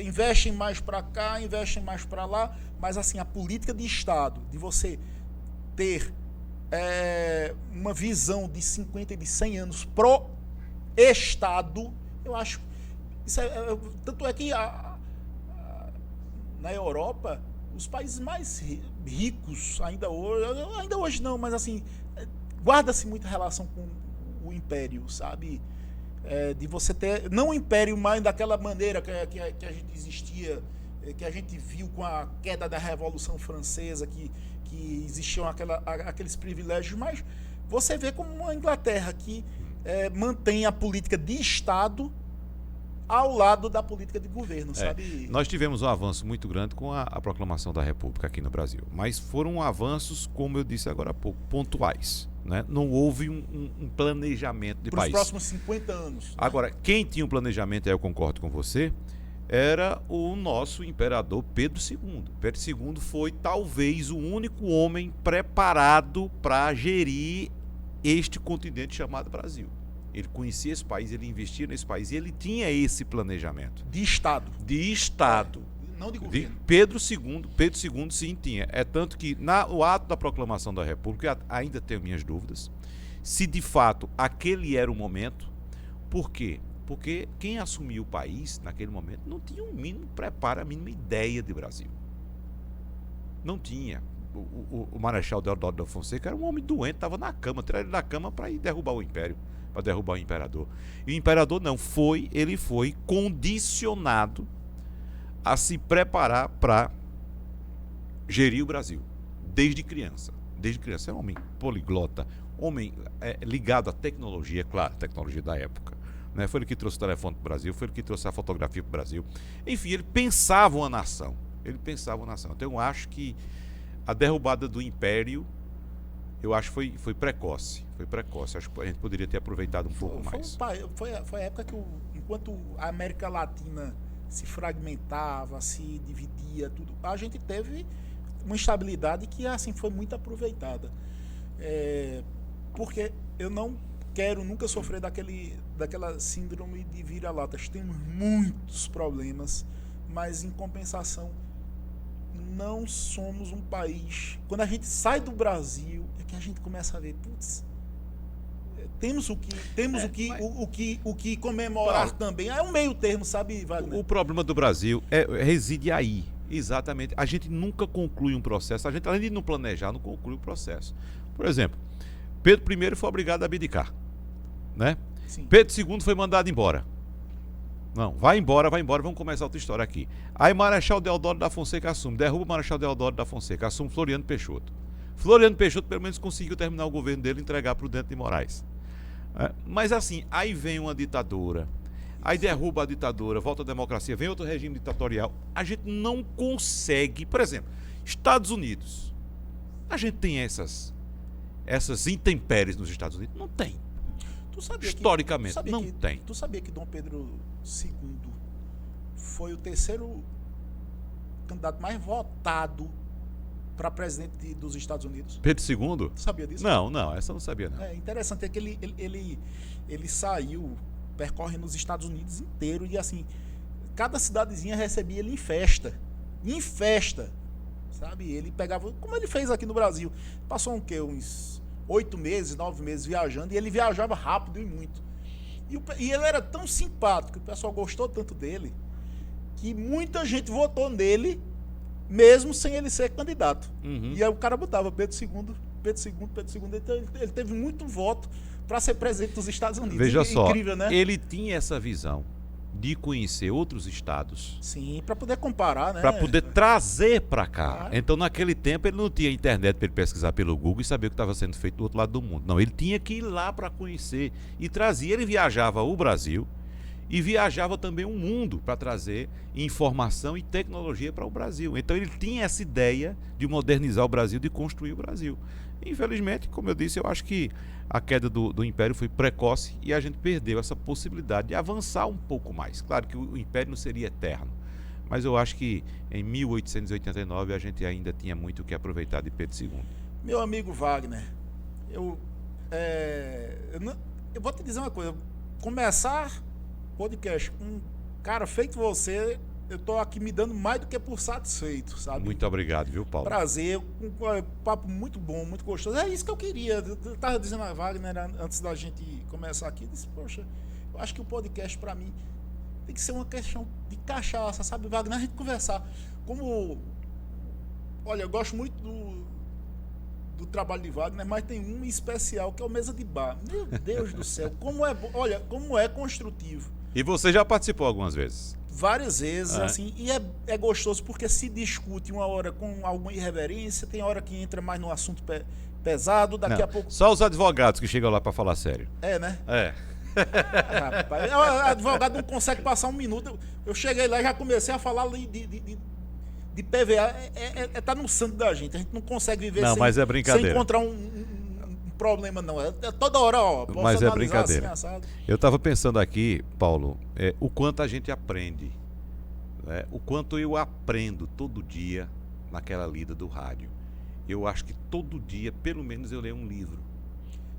investem mais para cá, investem mais para lá, mas assim, a política de Estado, de você ter uma visão de 50 e de 100 anos pro Estado, eu acho. Tanto é que na Europa, os países mais ricos, ainda hoje não, mas assim, guarda-se muita relação com o império, sabe? De você ter, não o império mais daquela maneira que a gente existia, que a gente viu com a queda da Revolução Francesa, que existiam aqueles privilégios, mas você vê como a Inglaterra que mantém a política de Estado ao lado da política de governo, sabe? Nós tivemos um avanço muito grande com a proclamação da República aqui no Brasil, mas foram avanços, como eu disse agora há pouco, pontuais. Né? Não houve um planejamento de país. Para os próximos 50 anos. Agora, quem tinha um planejamento, aí eu concordo com você, era o nosso imperador Pedro II. Pedro II foi talvez o único homem preparado para gerir este continente chamado Brasil. Ele conhecia esse país, ele investia nesse país e ele tinha esse planejamento. De Estado. De Estado. Não de governo. Pedro II sim tinha. É tanto que no ato da proclamação da República, ainda tenho minhas dúvidas, se de fato aquele era o momento. Por quê? Porque quem assumiu o país naquele momento não tinha um mínimo preparo, a mínima ideia de Brasil. Não tinha. O Marechal Deodoro da Fonseca era um homem doente, estava na cama, tiraram ele da cama para ir derrubar o império, para derrubar o imperador. E o imperador não, ele foi condicionado a se preparar para gerir o Brasil, desde criança. Desde criança, é um homem poliglota, homem ligado à tecnologia, claro, tecnologia da época. Né? Foi ele que trouxe o telefone para o Brasil, foi ele que trouxe a fotografia para o Brasil. Enfim, ele pensava uma nação. Então eu acho que a derrubada do Império, eu acho que foi precoce. Acho que a gente poderia ter aproveitado um pouco mais. Foi a época que, enquanto a América Latina se fragmentava, se dividia, tudo, a gente teve uma estabilidade que assim foi muito aproveitada. Porque eu não quero nunca sofrer daquela síndrome de vira-latas. Temos muitos problemas, mas em compensação não somos um país. Quando a gente sai do Brasil, é que a gente começa a ver, putz, temos o que comemorar também. É um meio termo, sabe, Wagner? O problema do Brasil reside aí, exatamente. A gente nunca conclui um processo, a gente, além de não planejar, não conclui o processo. Por exemplo, Pedro I foi obrigado a abdicar, né? Sim. Pedro II foi mandado embora. Não, vai embora, vamos começar outra história aqui. Aí Marechal Deodoro da Fonseca assume, derruba o Marechal Deodoro da Fonseca, assume Floriano Peixoto. Floriano Peixoto pelo menos conseguiu terminar o governo dele e entregar para o Prudente de Moraes. Mas assim, aí vem uma ditadura, aí derruba a ditadura, volta a democracia, vem outro regime ditatorial. A gente não consegue, por exemplo, Estados Unidos. A gente tem essas intempéries nos Estados Unidos? Não tem. Historicamente, não tem. Tu sabia que Dom Pedro II foi o terceiro candidato mais votado para presidente dos Estados Unidos? Pedro II? Tu sabia disso? Não, essa eu não sabia, não. É interessante, é que ele saiu percorrendo os Estados Unidos inteiro e assim, cada cidadezinha recebia ele em festa, sabe? Ele pegava, como ele fez aqui no Brasil, passou uns 8 meses, 9 meses viajando, e ele viajava rápido e muito. E ele era tão simpático, o pessoal gostou tanto dele, que muita gente votou nele, mesmo sem ele ser candidato. Uhum. E aí o cara botava Pedro II, então ele teve muito voto para ser presidente dos Estados Unidos. Veja só, incrível, né? Ele tinha essa visão de conhecer outros estados. Sim, para poder comparar, né? Para poder trazer para cá. Ah. Então, naquele tempo, ele não tinha internet para ele pesquisar pelo Google e saber o que estava sendo feito do outro lado do mundo. Não, ele tinha que ir lá para conhecer e trazia. Ele viajava o Brasil e viajava também o mundo para trazer informação e tecnologia para o Brasil. Então, ele tinha essa ideia de modernizar o Brasil, de construir o Brasil. Infelizmente, como eu disse, eu acho que a queda do Império foi precoce e a gente perdeu essa possibilidade de avançar um pouco mais. Claro que o Império não seria eterno, mas eu acho que em 1889 a gente ainda tinha muito o que aproveitar de Pedro II. Meu amigo Wagner, eu vou te dizer uma coisa. Começar podcast com um cara feito você, eu tô aqui me dando mais do que por satisfeito, sabe? Muito obrigado, viu, Paulo? Prazer, um papo muito bom, muito gostoso. É isso que eu queria. Eu tava dizendo a Wagner antes da gente começar aqui, eu disse, poxa, eu acho que o podcast para mim tem que ser uma questão de cachaça, sabe, Wagner? A gente conversar. Olha, eu gosto muito do trabalho de Wagner, mas tem um especial que é o Mesa de Bar. Meu Deus do céu, como é construtivo. E você já participou algumas vezes? Várias vezes, assim, e é gostoso porque se discute uma hora com alguma irreverência, tem hora que entra mais no assunto pesado, daqui a pouco... Só os advogados que chegam lá para falar sério. É, né? É. Rapaz, o advogado não consegue passar um minuto. Eu cheguei lá e já comecei a falar de PVA. Tá no sangue da gente. A gente não consegue viver mas é brincadeira. Sem encontrar um problema, não. É toda hora, ó. Mas é brincadeira. Assim, eu estava pensando aqui, Paulo, o quanto a gente aprende. Né? O quanto eu aprendo todo dia naquela lida do rádio. Eu acho que todo dia, pelo menos, eu leio um livro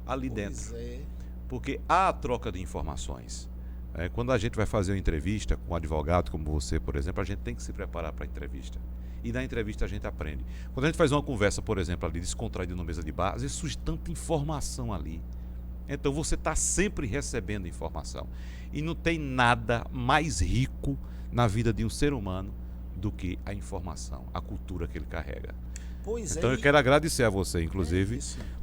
ali dentro. É. Porque há a troca de informações. Quando a gente vai fazer uma entrevista com um advogado como você, por exemplo, a gente tem que se preparar para a entrevista. E na entrevista a gente aprende. Quando a gente faz uma conversa, por exemplo, ali descontraída na mesa de bar, às vezes surge tanta informação ali. Então você está sempre recebendo informação. E não tem nada mais rico na vida de um ser humano do que a informação, a cultura que ele carrega. Então eu quero agradecer a você, inclusive,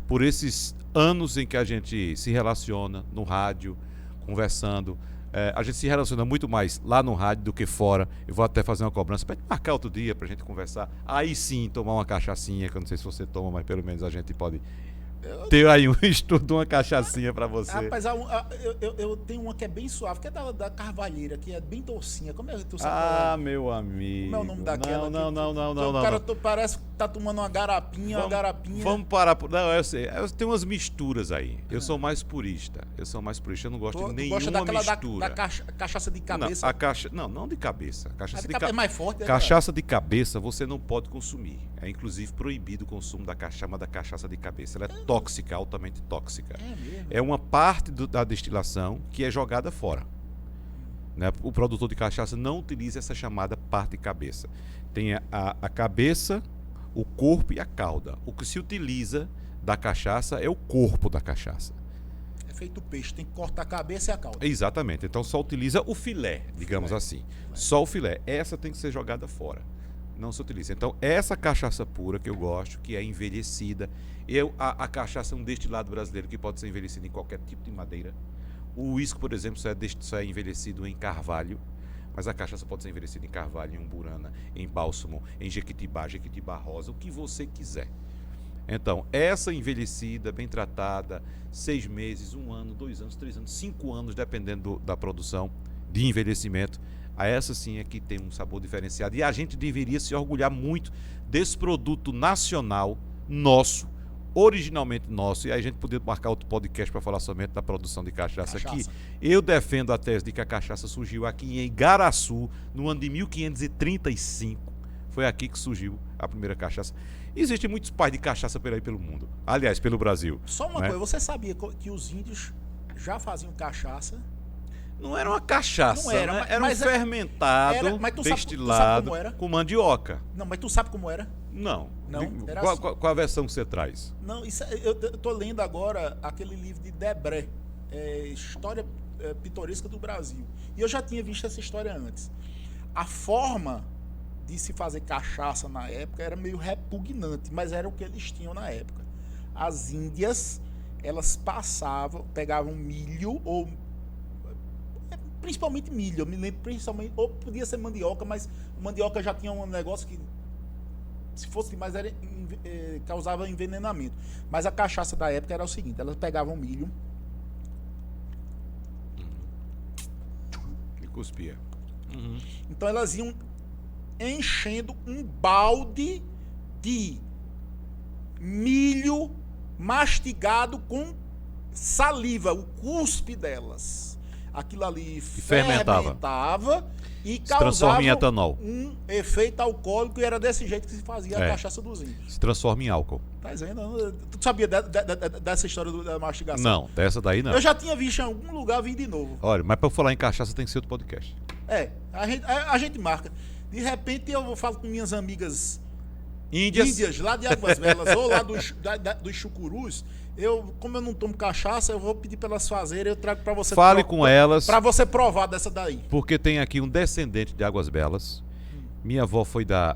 por esses anos em que a gente se relaciona no rádio, conversando. A gente se relaciona muito mais lá no rádio do que fora. Eu vou até fazer uma cobrança para marcar outro dia para a gente conversar. Aí sim, tomar uma cachaçinha, que eu não sei se você toma, mas pelo menos a gente pode ter aí um estudo, uma cachaçinha para você. Rapaz, eu tenho uma que é bem suave, que é da Carvalheira, que é bem docinha. Como é que tu sabe? Ah, meu amigo. Como é o nome daquela? Não. O cara parece que tá tomando uma garapinha, Vamos parar. Não, eu sei. Tem umas misturas aí. Eu sou mais purista. Eu não gosto de nenhuma mistura. Da cachaça de cabeça? Não de cabeça. Cachaça é mais forte. Cachaça de cabeça você não pode consumir. É inclusive proibido o consumo da cachaça de cabeça. Ela é tóxica, altamente tóxica. É uma parte da destilação que é jogada fora. Né? O produtor de cachaça não utiliza essa chamada parte de cabeça. Tem a cabeça, o corpo e a cauda. O que se utiliza da cachaça é o corpo da cachaça. É feito peixe, tem que cortar a cabeça e a cauda. Exatamente. Então só utiliza o filé, digamos assim. Só o filé. Essa tem que ser jogada fora. Não se utiliza. Então essa cachaça pura que eu gosto, que é envelhecida, a cachaça é um destilado brasileiro que pode ser envelhecido em qualquer tipo de madeira. O uísque, por exemplo, só é envelhecido em carvalho, mas a cachaça pode ser envelhecida em carvalho, em umburana, em bálsamo, em jequitibá rosa, o que você quiser. Então, essa envelhecida, bem tratada, 6 meses, 1 ano, 2 anos, 3 anos, 5 anos, dependendo da produção de envelhecimento, essa sim é que tem um sabor diferenciado. E a gente deveria se orgulhar muito desse produto nacional, nosso, originalmente nosso, e aí a gente poderia marcar outro podcast para falar somente da produção de cachaça aqui. Eu defendo a tese de que a cachaça surgiu aqui em Igaraçu, no ano de 1535. Foi aqui que surgiu a primeira cachaça. Existem muitos pais de cachaça por aí pelo mundo. Aliás, pelo Brasil. Só uma coisa, você sabia que os índios já faziam cachaça? Não era uma cachaça, não era, né? Era um fermentado, destilado, com mandioca. Não, mas tu sabe como era? Não. Era qual a versão que você traz? Não, eu tô lendo agora aquele livro de Debré, História Pitoresca do Brasil. E eu já tinha visto essa história antes. A forma de se fazer cachaça na época era meio repugnante, mas era o que eles tinham na época. As índias, elas pegavam milho, ou principalmente milho, eu me lembro principalmente, ou podia ser mandioca, mas mandioca já tinha um negócio que, se fosse demais, causava envenenamento. Mas a cachaça da época era o seguinte: elas pegavam milho e cuspia. Então elas iam enchendo um balde de milho mastigado com saliva, o cuspe delas. Aquilo ali fermentava e causava em etanol. Um efeito alcoólico, e era desse jeito que se fazia a cachaça dos índios. Se transforma em álcool. Tá dizendo? Tu sabia dessa história da mastigação? Não, dessa daí não. Eu já tinha visto em algum lugar, vim de novo. Olha, mas para falar em cachaça tem que ser outro podcast. A gente marca. De repente eu falo com minhas amigas índias lá de Águas Belas ou lá dos Chucurus. Como eu não tomo cachaça, eu vou pedir para elas fazerem, eu trago para você. Fale com elas. Para você provar dessa daí. Porque tem aqui um descendente de Águas Belas. Minha avó foi da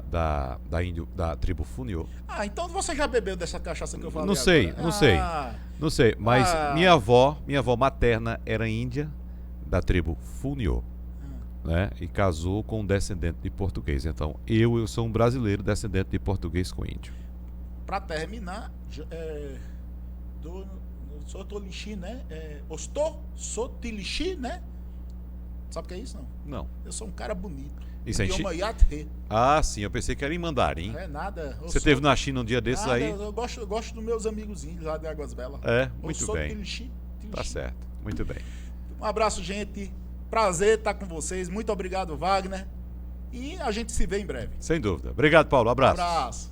tribo Funiô. Então você já bebeu dessa cachaça que eu falei? Não sei. Mas minha avó materna era índia da tribo Funiô. Né? E casou com um descendente de português. Então, eu sou um brasileiro descendente de português com índio. Para terminar, Sotolixi, né? Sotolixi, né? Sabe o que é isso, não? Não. Eu sou um cara bonito. Isso é sim, eu pensei que era em mandarim. Nada. Você esteve na China um dia desses aí? Eu gosto dos meus amigos índios lá de Águas Belas. Muito bem. Tá certo, muito bem. Um abraço, gente. Prazer estar com vocês. Muito obrigado, Wagner. E a gente se vê em breve. Sem dúvida. Obrigado, Paulo. Abraço.